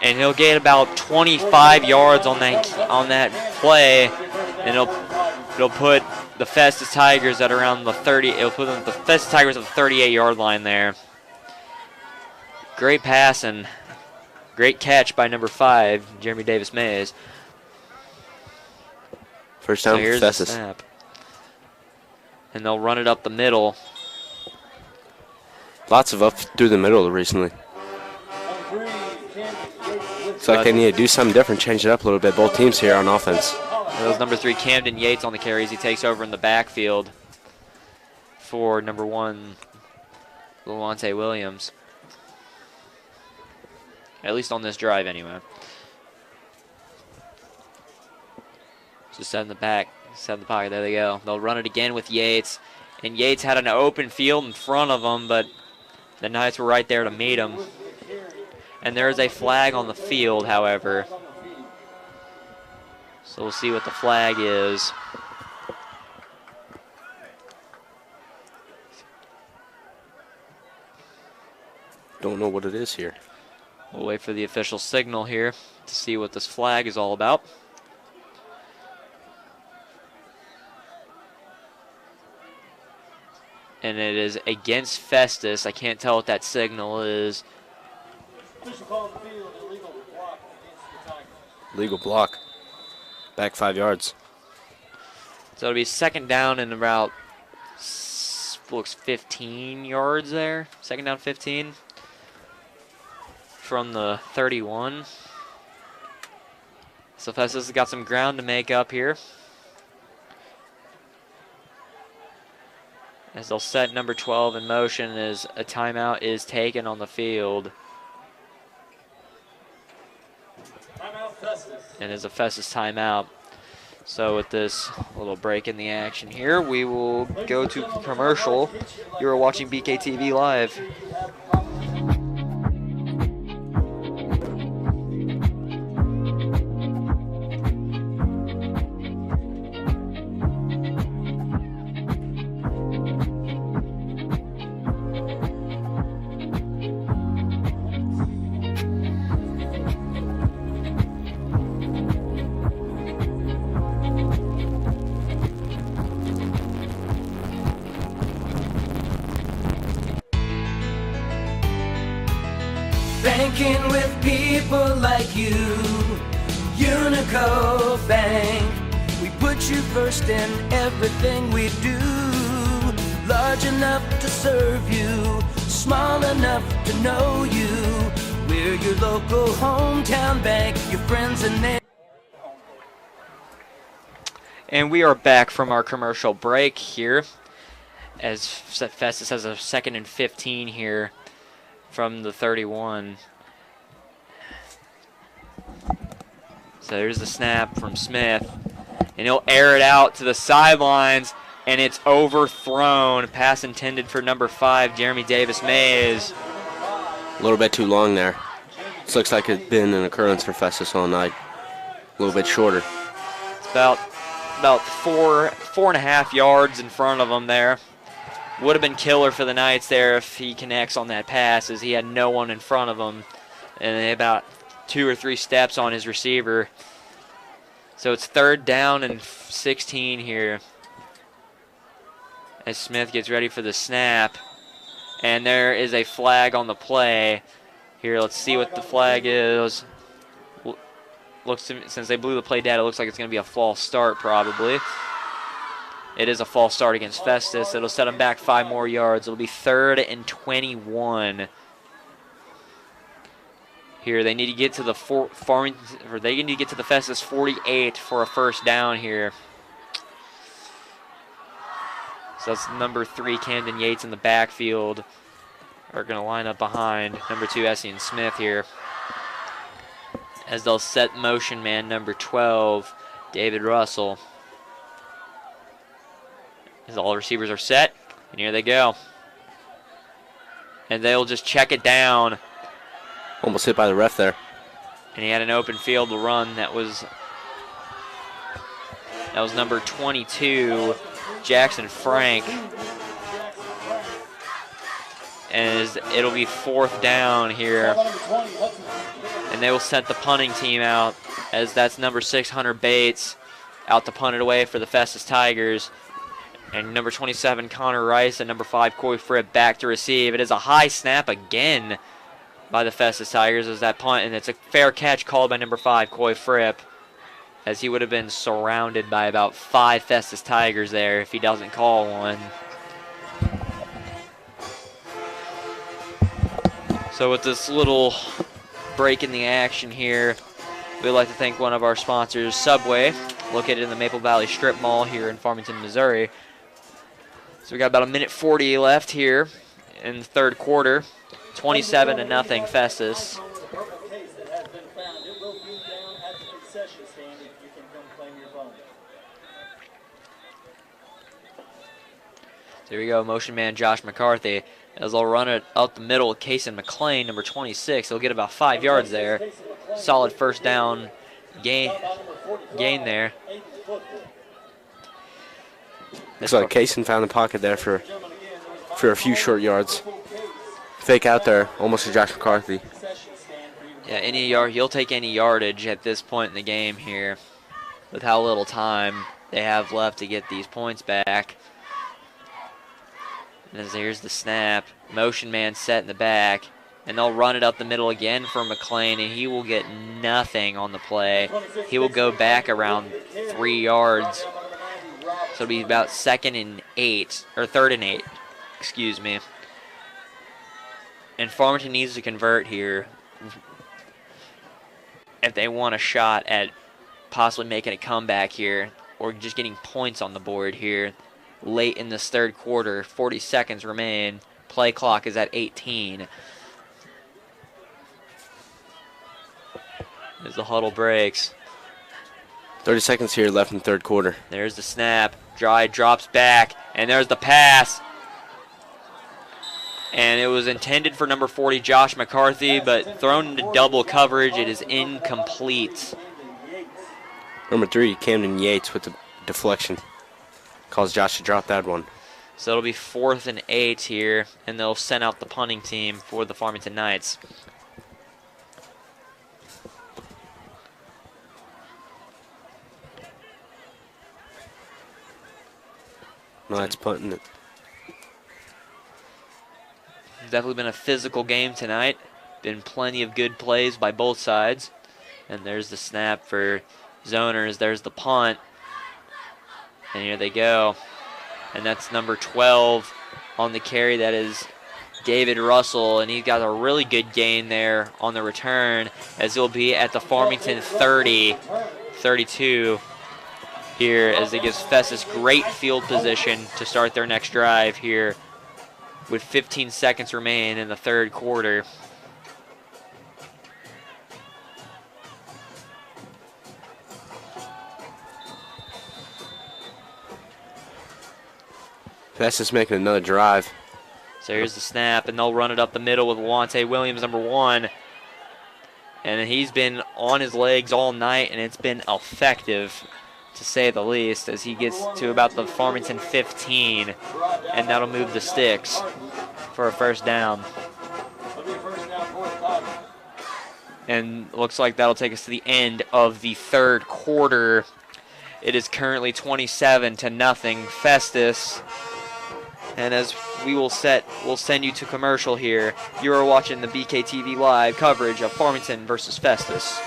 and he'll get about 25 yards on that play, and it'll put the Festus Tigers at around the 30. It'll put the Festus Tigers at the 38-yard line there. Great pass and great catch by number 5, Jeremy Davis Mays. First down for Festus. The snap. And they'll run it up the middle. Lots of up through the middle recently. Looks like they need to do something different, change it up a little bit. Both teams here on offense. That was number 3, Camden Yates on the carries. He takes over in the backfield for number 1, Lawante Williams. At least on this drive, anyway. Just set in the back, set in the pocket. There they go. They'll run it again with Yates. And Yates had an open field in front of him, but the Knights were right there to meet him. And there is a flag on the field, however. So we'll see what the flag is. Don't know what it is here. We'll wait for the official signal here to see what this flag is all about. And it is against Festus. I can't tell what that signal is. Legal block. Back 5 yards. So it'll be second down and about, looks 15 yards there. Second down 15 from the 31. So Festus has got some ground to make up here. As they'll set number 12 in motion as a timeout is taken on the field. And as a Festus timeout. So with this little break in the action here, we will go to commercial. You're watching BKTV Live. Banking with people like you, Unico Bank. We put you first in everything we do. Large enough to serve you, small enough to know you. We're your local hometown bank, your friends and neighbors. And we are back from our commercial break here as Festus has a 2nd and 15 here from the 31. So there's the snap from Smith, and he'll air it out to the sidelines, and it's overthrown. Pass intended for number 5, Jeremy Davis Mays. A little bit too long there. This looks like it's been an occurrence for Festus all night. A little bit shorter. It's about 4.5 yards in front of him there. Would have been killer for the Knights there if he connects on that pass, as he had no one in front of him and about 2 or 3 steps on his receiver. So it's 3rd down and 16 here as Smith gets ready for the snap. And there is a flag on the play. Here, let's see what the flag is. Looks to me, since they blew the play dead, it looks like it's going to be a false start probably. It is a false start against Festus. It'll set them back 5 more yards. It'll be 3rd and 21. Here they need to get to the they need to get to the Festus 48 for a first down here. So that's number 3, Camden Yates in the backfield. Are going to line up behind number 2, Essien Smith here. As they'll set motion man number 12, David Russell. As all receivers are set, and here they go. And they'll just check it down. Almost hit by the ref there. And he had an open field to run. That was number 22, Jackson Frank. as it'll be 4th down here. And they will send the punting team out, as that's number 6, Hunter Bates, out to punt it away for the Festus Tigers. And number 27, Connor Rice, and number 5, Corey Fripp back to receive. It is a high snap again by the Festus Tigers as that punt, and it's a fair catch called by number 5, Corey Fripp, as he would have been surrounded by about 5 Festus Tigers there if he doesn't call one. So with this little break in the action here, we'd like to thank one of our sponsors, Subway, located in the Maple Valley Strip Mall here in Farmington, Missouri. So we got about 1:40 left here in the 3rd quarter. 27-0 Festus. There we go, motion man Josh McCarthy, as they'll run it up the middle with Kason McLean, number 26. They'll get about 5 yards there. Solid 1st down gain there. Looks like Kason found the pocket there for a few short yards. Fake out there, almost to Josh McCarthy. Yeah, any yard, he'll take any yardage at this point in the game here, with how little time they have left to get these points back. And as here's the snap, motion man set in the back, and they'll run it up the middle again for McLean, and he will get nothing on the play. He will go back around 3 yards. So it'll be about 2nd and 8, or 3rd and 8, excuse me. And Farmington needs to convert here if they want a shot at possibly making a comeback here, or just getting points on the board here late in this 3rd quarter. 40 seconds remain. Play clock is at 18. As the huddle breaks. 30 seconds here left in the 3rd quarter. There's the snap. Dry drops back, and there's the pass. And it was intended for number 40, Josh McCarthy, but thrown into double coverage. It is incomplete. Number 3, Camden Yates with the deflection. Caused Josh to drop that one. So it'll be 4th and 8 here, and they'll send out the punting team for the Farmington Knights. Knights punting it. It's definitely been a physical game tonight. Been plenty of good plays by both sides. And there's the snap for Zoners. There's the punt. And here they go. And that's number 12 on the carry. That is David Russell. And he got a really good gain there on the return, as he'll be at the Farmington 30, 32 here, as it gives Festus great field position to start their next drive here with 15 seconds remain in the 3rd quarter. Festus making another drive. So here's the snap, and they'll run it up the middle with Lawante Williams, number 1. And he's been on his legs all night, and it's been effective, to say the least, as he gets to about the Farmington 15, and that'll move the sticks for a 1st down. And looks like that'll take us to the end of the 3rd quarter. It is currently 27-0 Festus. And as we'll send you to commercial here. You are watching the BKTV Live coverage of Farmington versus Festus.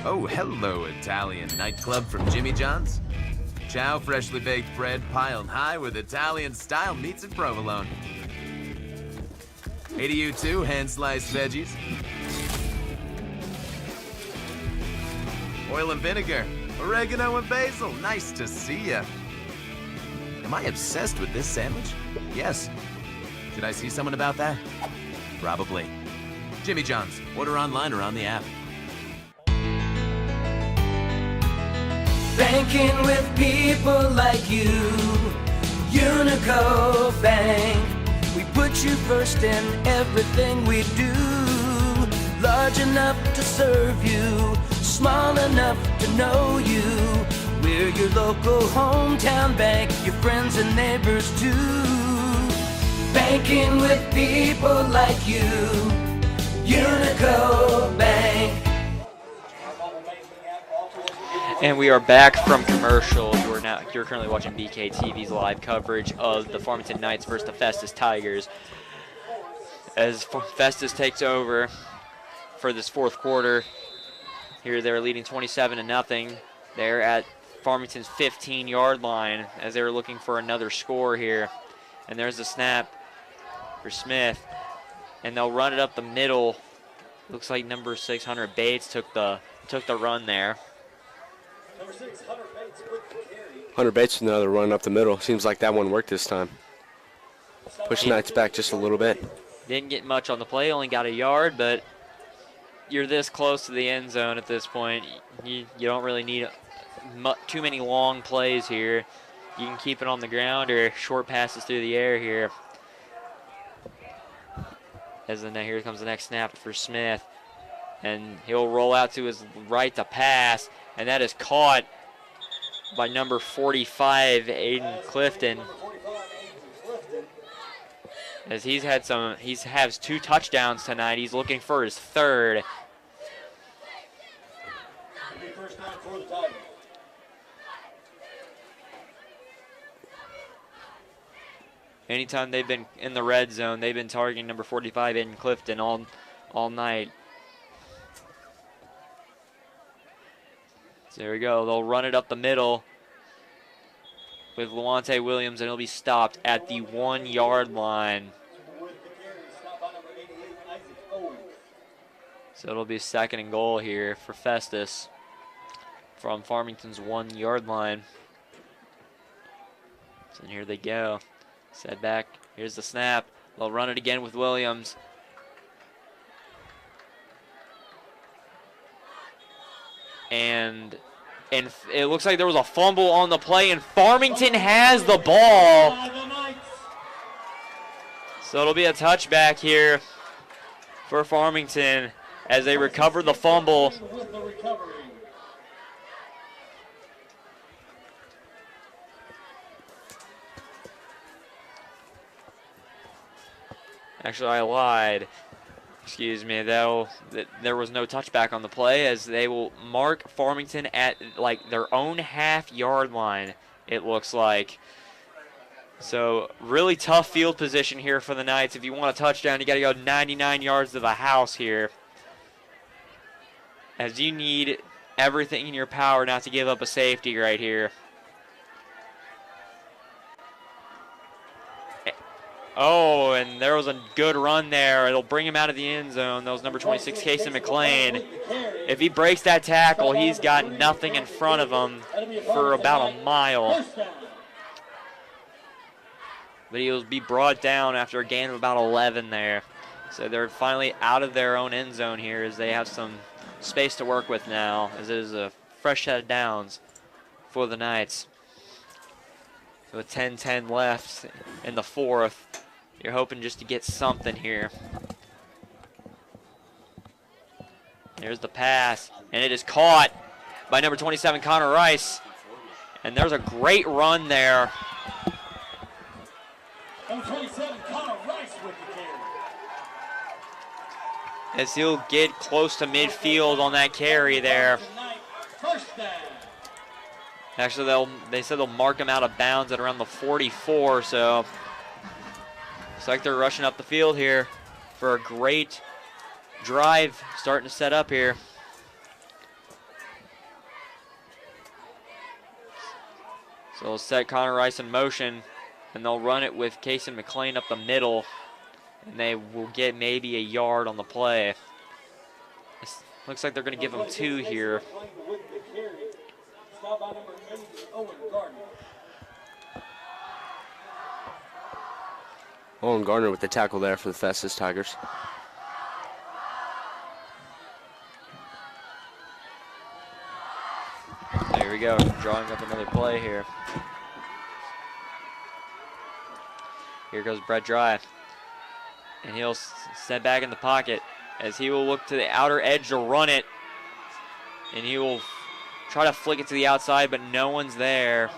Oh, hello, Italian nightclub from Jimmy John's. Chow freshly baked bread piled high with Italian-style meats and provolone. Hey to you too, hand-sliced veggies. Oil and vinegar, oregano and basil. Nice to see ya. Am I obsessed with this sandwich? Yes. Should I see someone about that? Probably. Jimmy John's. Order online or on the app. Banking with people like you. Unico Bank. We put you first in everything we do. Large enough to serve you. Small enough to know you. We're your local hometown bank, your friends and neighbors too. banking with people like you. Unico Bank. And we are back from commercial. You're currently watching BKTV's live coverage of the Farmington Knights versus the Festus Tigers. As Festus takes over for this fourth quarter. Here they're leading 27-0. They're at Farmington's 15-yard line as they're looking for another score here. And there's the snap for Smith. And they'll run it up the middle. Looks like number 6, Hunter Bates, took the run there. Hunter Bates with another run up the middle. Seems like that one worked this time. Push Knights back just a little bit. Didn't get much on the play, only got a yard, but you're this close to the end zone at this point. You don't really need too many long plays here. You can keep it on the ground or short passes through the air here. As then here comes the next snap for Smith. And he'll roll out to his right to pass, and that is caught by number 45, Aiden Clifton. As he has 2 touchdowns tonight. He's looking for his third. Anytime they've been in the red zone, they've been targeting number 45 in Clifton all night. So there we go. They'll run it up the middle with Lawante Williams, and he'll be stopped at the 1-yard line. So it'll be 2nd and goal here for Festus from Farmington's 1-yard line. So here they go. Set back. Here's the snap. They'll run it again with Williams. And it looks like there was a fumble on the play, and Farmington has the ball. So it'll be a touchback here for Farmington as they recover the fumble. Actually, I lied. Excuse me. There was no touchback on the play, as they will mark Farmington at like their own half-yard line, it looks like. So really tough field position here for the Knights. If you want a touchdown, you got to go 99 yards to the house here, as you need everything in your power not to give up a safety right here. Oh, and there was a good run there. It'll bring him out of the end zone. That was number 26, Casey McLean. If he breaks that tackle, he's got nothing in front of him for about a mile. But he'll be brought down after a gain of about 11 there. So they're finally out of their own end zone here, as they have some space to work with now, as it is a fresh set of downs for the Knights. So with 10-10 left in the fourth, you're hoping just to get something here. There's the pass, and it is caught by number 27, Connor Rice. And there's a great run there. Number 27, Connor Rice with the carry. As he'll get close to midfield on that carry there. Actually, they said they'll mark him out of bounds at around the 44, so looks like they're rushing up the field here for a great drive starting to set up here. So they'll set Connor Rice in motion, and they'll run it with Casey McLean up the middle, and they will get maybe a yard on the play. Looks like they're going to give him 2 here. Owen Gardner with the tackle there for the Festus Tigers. There we go, drawing up another play here. Here goes Brett Dry. And he'll step back in the pocket as he will look to the outer edge to run it. And he will try to flick it to the outside, but no one's there.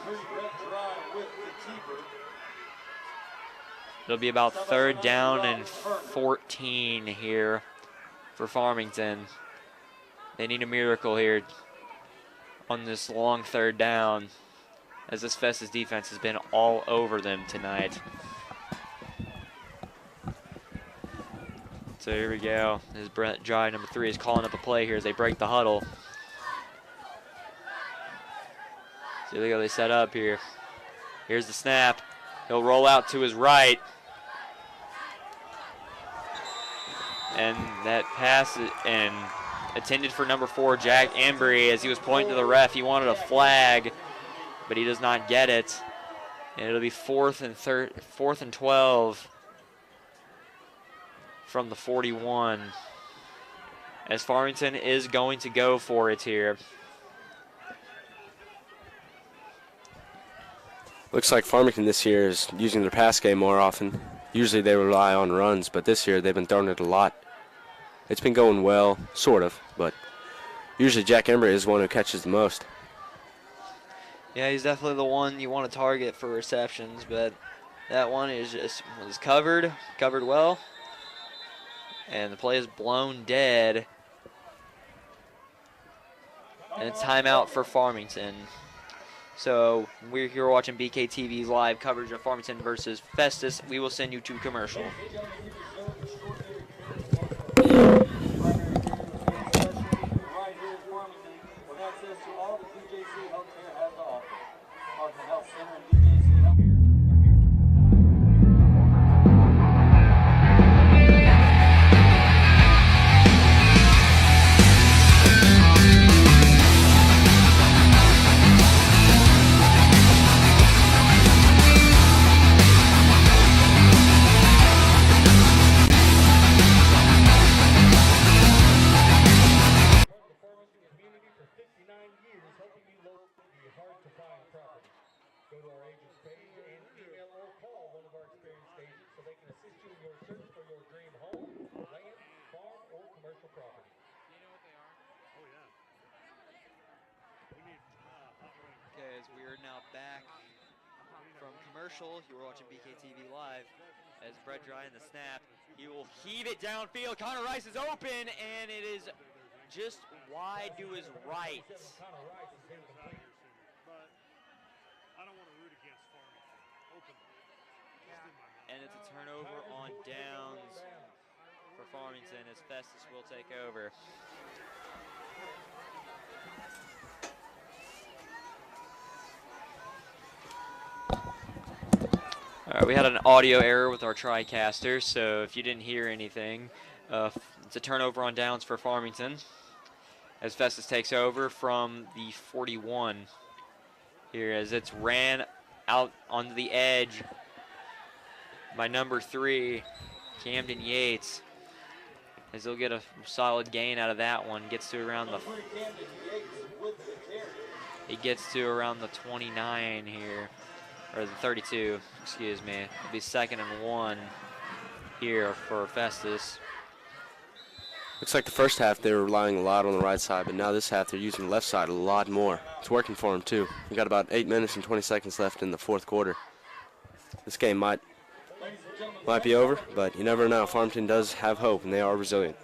It'll be about 3rd down and 14 here for Farmington. They need a miracle here on this long 3rd down, as this Festus defense has been all over them tonight. So here we go. As Brett Dry, number 3, is calling up a play here as they break the huddle. See, look how they set up here. Here's the snap. He'll roll out to his right. And that pass and intended for number 4, Jack Embry, as he was pointing to the ref. He wanted a flag, but he does not get it. And it'll be 4th and 12 from the 41, as Farmington is going to go for it here. Looks like Farmington this year is using their pass game more often. Usually they rely on runs, but this year they've been throwing it a lot. It's been going well, sort of, but usually Jack Embry is the one who catches the most. Yeah, he's definitely the one you want to target for receptions, but that one was covered well. And the play is blown dead. And it's timeout for Farmington. So we're here watching BKTV's live coverage of Farmington versus Festus. We will send you to commercial. You were watching BKTV live as Brett Dry in the snap. He will heave it downfield. Connor Rice is open, and it is just wide to his right. But I don't want to root against Farmington. Open. And it's a turnover on downs for Farmington as Festus will take over. All right, we had an audio error with our TriCaster, so if you didn't hear anything, it's a turnover on downs for Farmington as Festus takes over from the 41 here, as it's ran out onto the edge by number 3, Camden Yates, as he'll get a solid gain out of that one. Gets to around the 29 here. Or the 32, excuse me. It'll be 2nd and 1 here for Festus. Looks like the first half they were relying a lot on the right side, but now this half they're using the left side a lot more. It's working for them too. We got about 8 minutes and 20 seconds left in the 4th quarter. This game might be over, but you never know. Farmington does have hope, and they are resilient.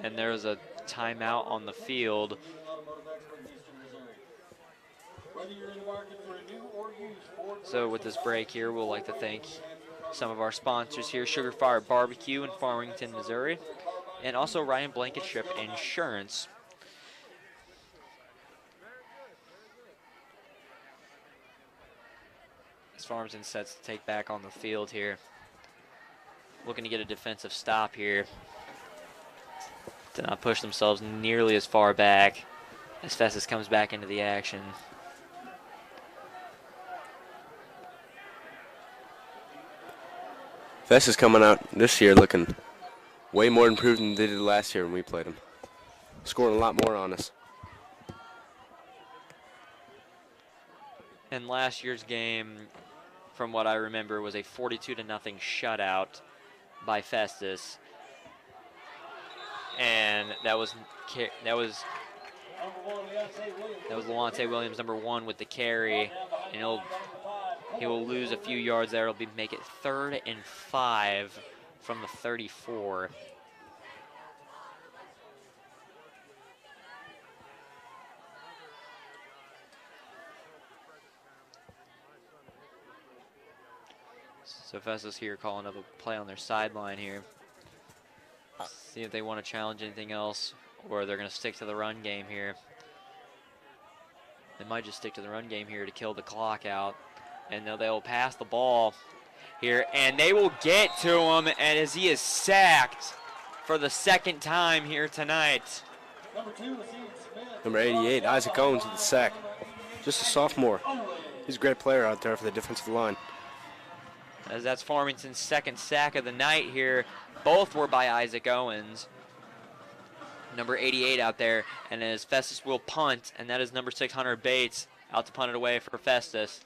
And there's a timeout on the field. So with this break here, we'll like to thank some of our sponsors here, Sugar Fire Barbecue in Farmington, Missouri, and also Ryan Blankenship Insurance. As Farmington sets to take back on the field here, looking to get a defensive stop here to not push themselves nearly as far back as Festus comes back into the action. Festus coming out this year looking way more improved than they did last year when we played them. Scoring a lot more on us. And last year's game, from what I remember, was a 42-0 shutout by Festus. And that was Lawante Williams, number 1, with the carry, and he'll He will lose a few yards there. It'll make it 3rd and 5 from the 34. So Festus here calling up a play on their sideline here. See if they want to challenge anything else, or they're going to stick to the run game here. They might just stick to the run game here to kill the clock out. And now they'll pass the ball here, and they will get to him, and as he is sacked for the 2nd time here tonight. Number 88, Isaac Owens with the sack. Just a sophomore. He's a great player out there for the defensive line. As that's Farmington's 2nd sack of the night here. Both were by Isaac Owens. Number 88 out there, and as Festus will punt, and that is number 6, Hunter Bates, out to punt it away for Festus.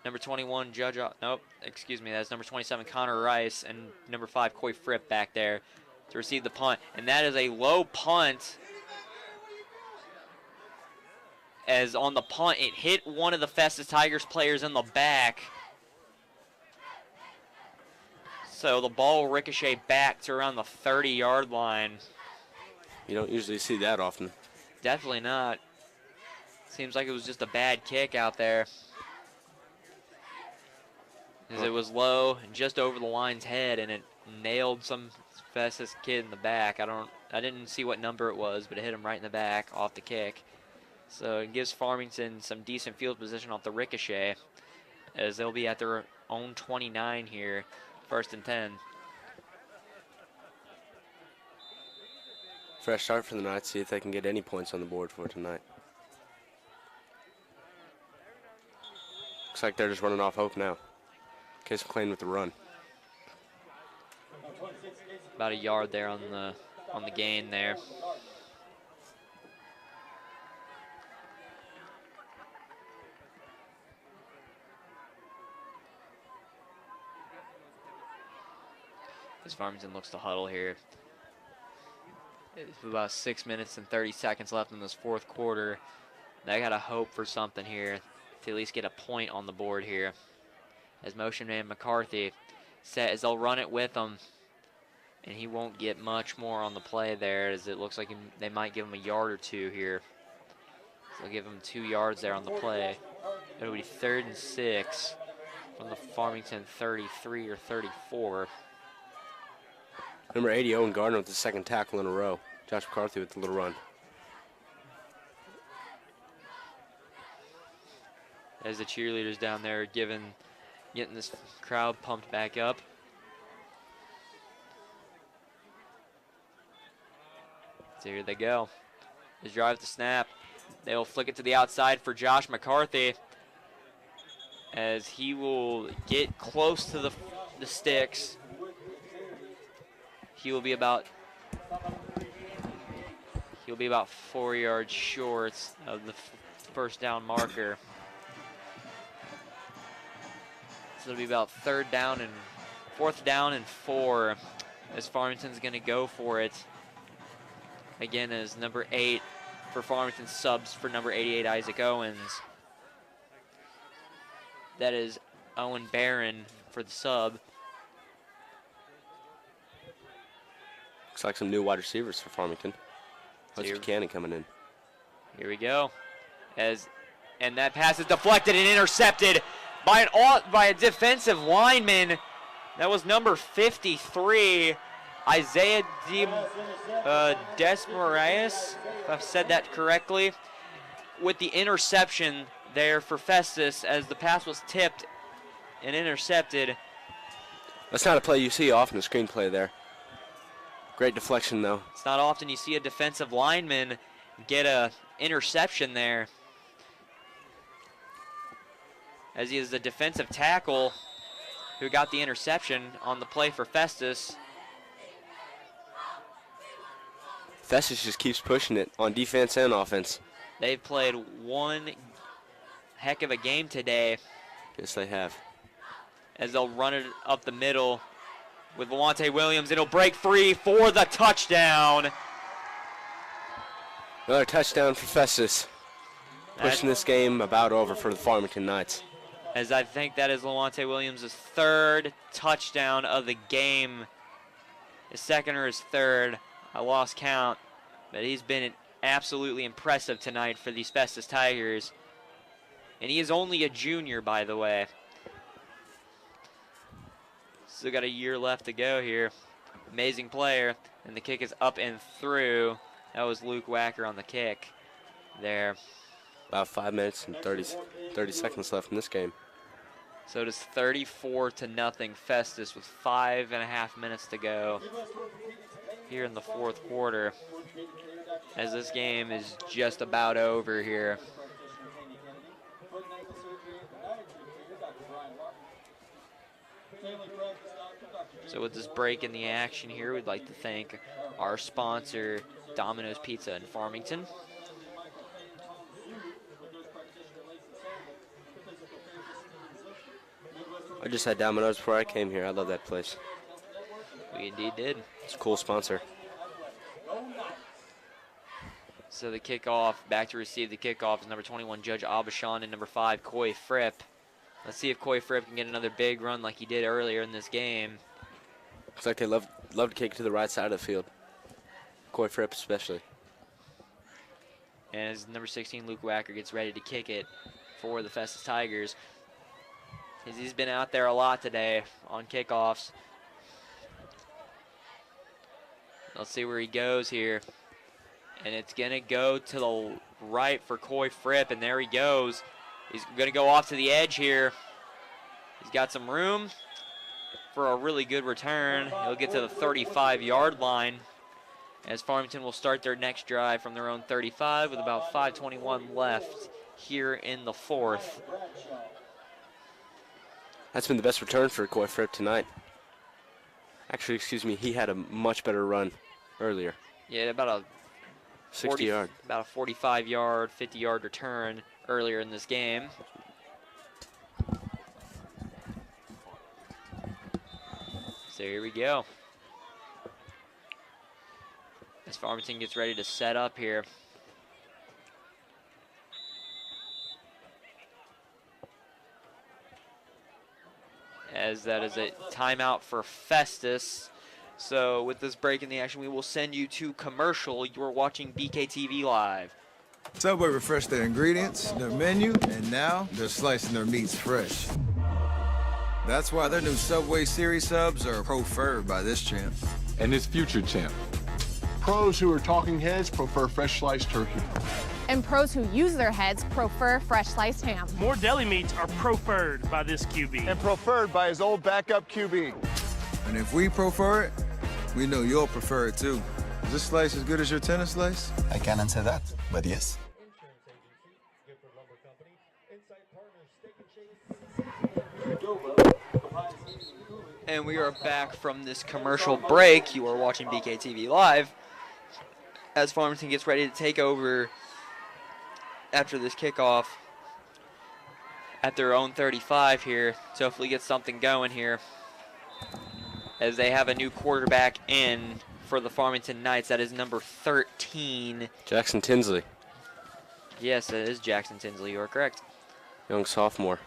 Number 21, that's number 27, Connor Rice, and number 5, Coy Fripp back there to receive the punt. And that is a low punt. As on the punt, it hit one of the Festus Tigers players in the back. So the ball will ricochet back to around the 30-yard line. You don't usually see that often. Definitely not. Seems like it was just a bad kick out there. As it was low and just over the line's head, and it nailed some Festus kid in the back. I didn't see what number it was, but it hit him right in the back off the kick. So it gives Farmington some decent field position off the ricochet, as they'll be at their own 29 here, 1st and 10. Fresh start for the night. See if they can get any points on the board for tonight. Looks like they're just running off hope now. Case McLean with the run. About a yard there on the gain there. As Farmington looks to huddle here. It's about 6 minutes and 30 seconds left in this 4th quarter. They got to hope for something here to at least get a point on the board here. As motion man McCarthy set, as they'll run it with him, and he won't get much more on the play there, as it looks like they might give him a yard or 2 here. So they'll give him 2 yards there on the play. It'll be 3rd and 6 from the Farmington 33 or 34. Number 80, Owen Gardner with the 2nd tackle in a row. Josh McCarthy with the little run. As the cheerleaders down there getting this crowd pumped back up. So here they go. They drive the snap. They will flick it to the outside for Josh McCarthy, as he will get close to the sticks. He'll be about 4 yards short of the 1st down marker. So it'll be about 4th down and 4, as Farmington's going to go for it. Again, as number 8 for Farmington subs for number 88, Isaac Owens. That is Owen Barron for the sub. Looks like some new wide receivers for Farmington. Hudson Buchanan coming in. Here we go. And that pass is deflected and intercepted by a defensive lineman. That was number 53, Isaiah Desmarias, if I've said that correctly, with the interception there for Festus, as the pass was tipped and intercepted. That's not a play you see often, a screenplay there. Great deflection, though. It's not often you see a defensive lineman get a interception there, as he is the defensive tackle who got the interception on the play for Festus. Festus just keeps pushing it on defense and offense. They've played one heck of a game today. Yes, they have. As they'll run it up the middle with Lawante Williams. It'll break free for the touchdown. Another touchdown for Festus. Pushing this game about over for the Farmington Knights. as I think that is Lawante Williams' third touchdown of the game. His second or his third, I lost count, but he's been absolutely impressive tonight for these Festus Tigers. And he is only a junior, by the way. Still got a year left to go here. Amazing player, and the kick is up and through. That was Luke Wacker on the kick there. About 5 minutes and 30 seconds left in this game. So it is 34-0 Festus with 5.5 minutes to go here in the fourth quarter, as this game is just about over here. So with this break in the action here, we'd like to thank our sponsor, Domino's Pizza in Farmington. I just had Domino's before I came here. I love that place. We indeed did. It's a cool sponsor. So the kickoff, back to receive the kickoff is number 21, Judge Abashan, and number 5, Coy Fripp. Let's see if Coy Fripp can get another big run like he did earlier in this game. Looks like they love to kick it to the right side of the field. Coy Fripp especially. And as number 16, Luke Wacker, gets ready to kick it for the Festus Tigers. He's been out there a lot today on kickoffs. Let's see where he goes here. And it's going to go to the right for Coy Fripp, and there he goes. He's going to go off to the edge here. He's got some room for a really good return. He'll get to the 35-yard line, as Farmington will start their next drive from their own 35 with about 5:21 left here in the fourth. That's been the best return for Coy Fripp tonight. Actually, excuse me, he had a much better run earlier. Yeah, about a 60-yard. About a 45-yard, 50-yard return earlier in this game. So here we go. As Farmington gets ready to set up here. As that is a timeout for Festus. So with this break in the action, we will send you to commercial. You are watching BKTV Live. Subway refreshed their ingredients, their menu, and now they're slicing their meats fresh. That's why their new Subway Series subs are preferred by this champ. And his future champ. Pros who are talking heads prefer fresh sliced turkey. And pros who use their heads prefer fresh sliced ham. More deli meats are preferred by this QB. And preferred by his old backup QB. And if we prefer it, we know you'll prefer it too. Is this slice as good as your tennis slice? I cannot say that, but yes. And we are back from this commercial break. You are watching BKTV Live as Farmington gets ready to take over after this kickoff at their own 35 here. So hopefully get something going here, as they have a new quarterback in for the Farmington Knights. That is number 13. Jackson Tinsley. Yes, it is Jackson Tinsley. You are correct. Young sophomore,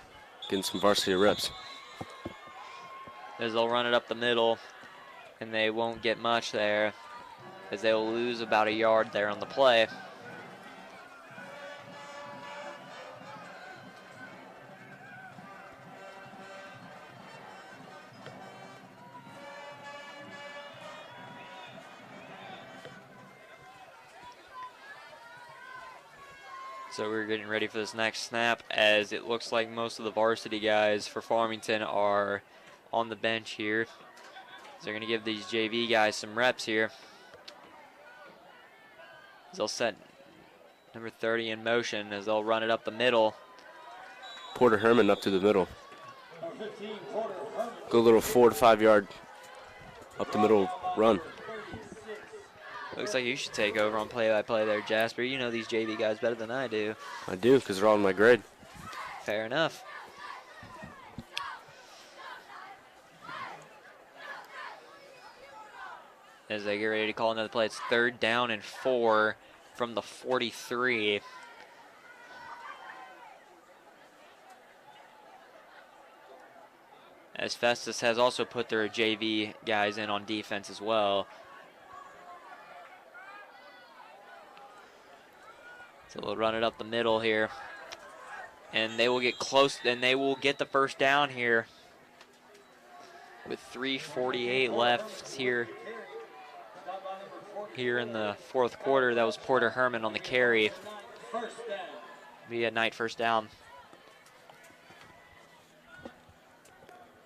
getting some varsity reps. As they'll run it up the middle, and they won't get much there, as they will lose about a yard there on the play. So we're getting ready for this next snap, as it looks like most of the varsity guys for Farmington are on the bench here. So they're going to give these JV guys some reps here. As they'll set number 30 in motion, as they'll run it up the middle. Porter Herman up to the middle. Go a little 4 to 5 yard up the middle run. Looks like you should take over on play-by-play there, Jasper. You know these JV guys better than I do. I do, because they're all in my grade. Fair enough. As they get ready to call another play, it's 3rd down and 4 from the 43. as Festus has also put their JV guys in on defense as well. So they'll run it up the middle here. And they will get close, and they will get the first down here with 3:48 left here in the fourth quarter. That was Porter Herman on the carry. Be a Knight first down.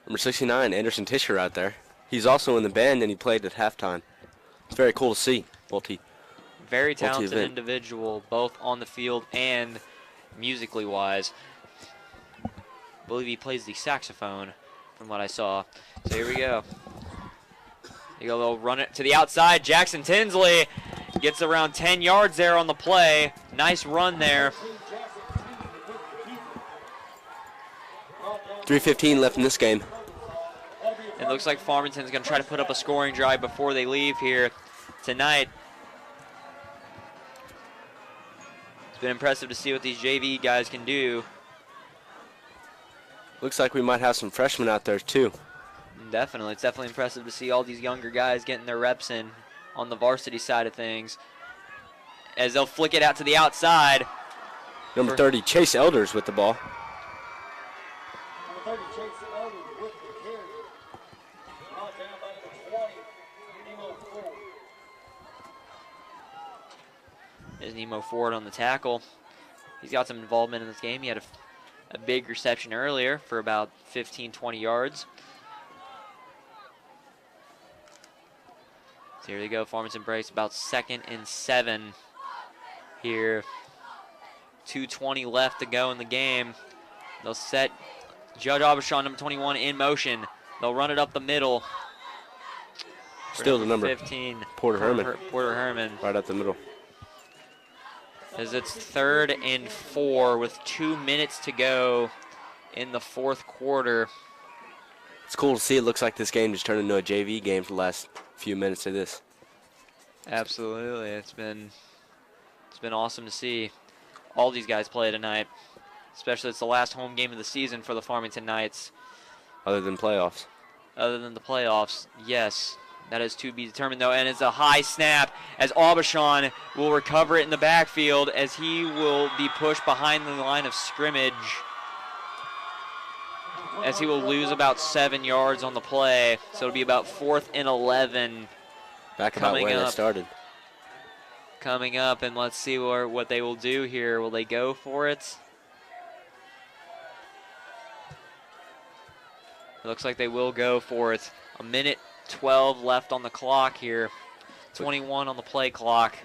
Number 69, Anderson Tischer out there. He's also in the band, and he played at halftime. It's very cool to see. Very talented individual, both on the field and musically wise. I believe he plays the saxophone from what I saw. So here we go. They'll run it to the outside. Jackson Tinsley gets around 10 yards there on the play. Nice run there. 3:15 left in this game. It looks like Farmington's going to try to put up a scoring drive before they leave here tonight. It's been impressive to see what these JV guys can do. Looks like we might have some freshmen out there too. Definitely. It's definitely impressive to see all these younger guys getting their reps in on the varsity side of things. As they'll flick it out to the outside. Number 30, Chase Elders with the ball. Number 30, Chase Elders with the carry. Brought down by number 20, Nemo Ford. There's Nemo Ford on the tackle. He's got some involvement in this game. He had a big reception earlier for about 15, 20 yards. So here they go. Farmington breaks about 2nd and 7 here. 2:20 left to go in the game. They'll set Judge Aubuchon, number 21, in motion. They'll run it up the middle. Still the number 15. Porter Herman. Porter Herman. Right up the middle. As it's 3rd and 4 with 2 minutes to go in the fourth quarter. It's cool to see. It looks like this game just turned into a JV game for the last few minutes of this. Absolutely. It's been awesome to see all these guys play tonight. Especially it's the last home game of the season for the Farmington Knights. Other than playoffs. Other than the playoffs, yes. That is to be determined, though, and it's a high snap as Aubuchon will recover it in the backfield as he will be pushed behind the line of scrimmage as he will lose about 7 yards on the play. So it'll be about 4th and 11. Back about where they started. Coming up, and let's see what they will do here. Will they go for it? It looks like they will go for it. 1:12 left on the clock here. 21 on the play clock.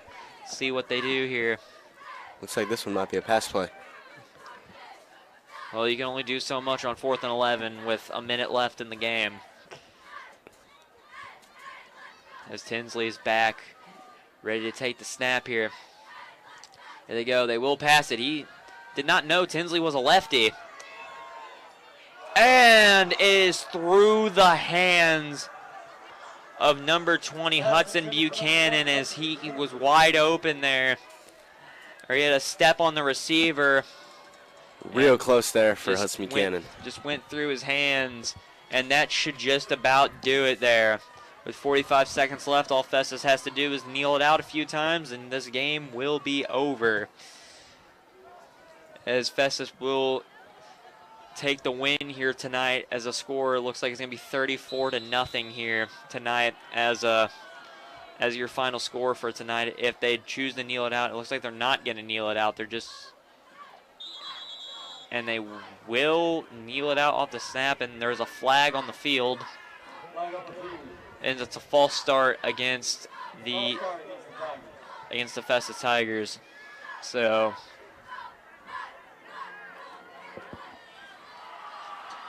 See what they do here. Looks like this one might be a pass play. Well, you can only do so much on 4th and 11 with a minute left in the game. As Tinsley's back, ready to take the snap here. There they go. They will pass it. He did not know Tinsley was a lefty. And is through the hands of number 20, Hudson Buchanan, as he was wide open there. Or he had a step on the receiver. Real close there for Hudson Buchanan. Just went through his hands, and that should just about do it there. With 45 seconds left, all Festus has to do is kneel it out a few times, and this game will be over. As Festus will take the win here tonight as a score. It looks like it's going to be 34-0 here tonight as your final score for tonight. If they choose to kneel it out, it looks like they're not going to kneel it out. And they will kneel it out off the snap, and there's a flag on the field. And it's a false start against the Festus Tigers. So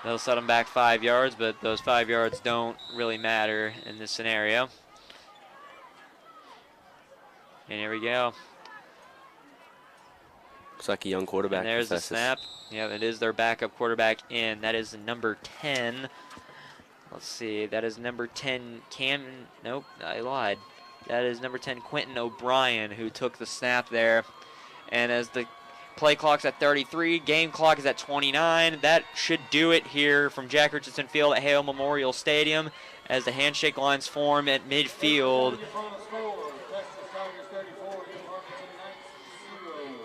they'll set them back 5 yards, but those 5 yards don't really matter in this scenario. And here we go. Looks like a young quarterback. And there's the snap. Yeah, it is their backup quarterback in. That is number 10. Let's see. That is number 10, nope, I lied. That is number 10, Quentin O'Brien, who took the snap there. And as the Play clock's at 33. Game clock is at 29. That should do it here from Jack Richardson Field at Hale Memorial Stadium as the handshake lines form at midfield.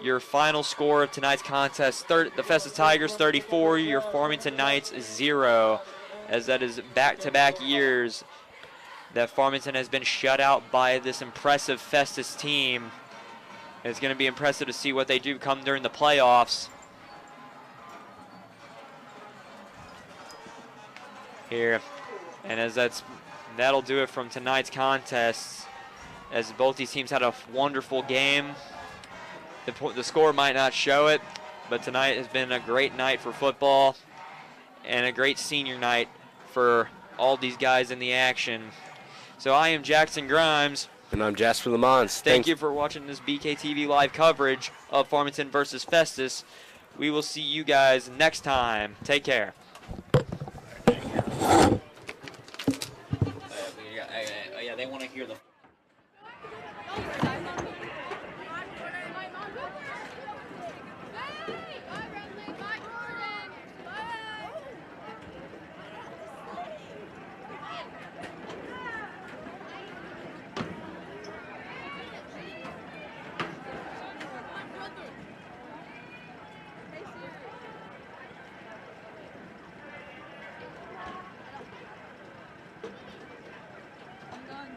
Your final score of tonight's contest, the Festus Tigers 34, your Farmington Knights 0, as that is back-to-back years that Farmington has been shut out by this impressive Festus team. It's going to be impressive to see what they do come during the playoffs. Here, and as that'll do it from tonight's contest, as both these teams had a wonderful game. The score might not show it, but tonight has been a great night for football and a great senior night for all these guys in the action. So I am Jackson Grimes. And I'm Jasper Lamont. Thank you for watching this BKTV live coverage of Farmington versus Festus. We will see you guys next time. Take care. Yeah, they want to hear the... I'm done.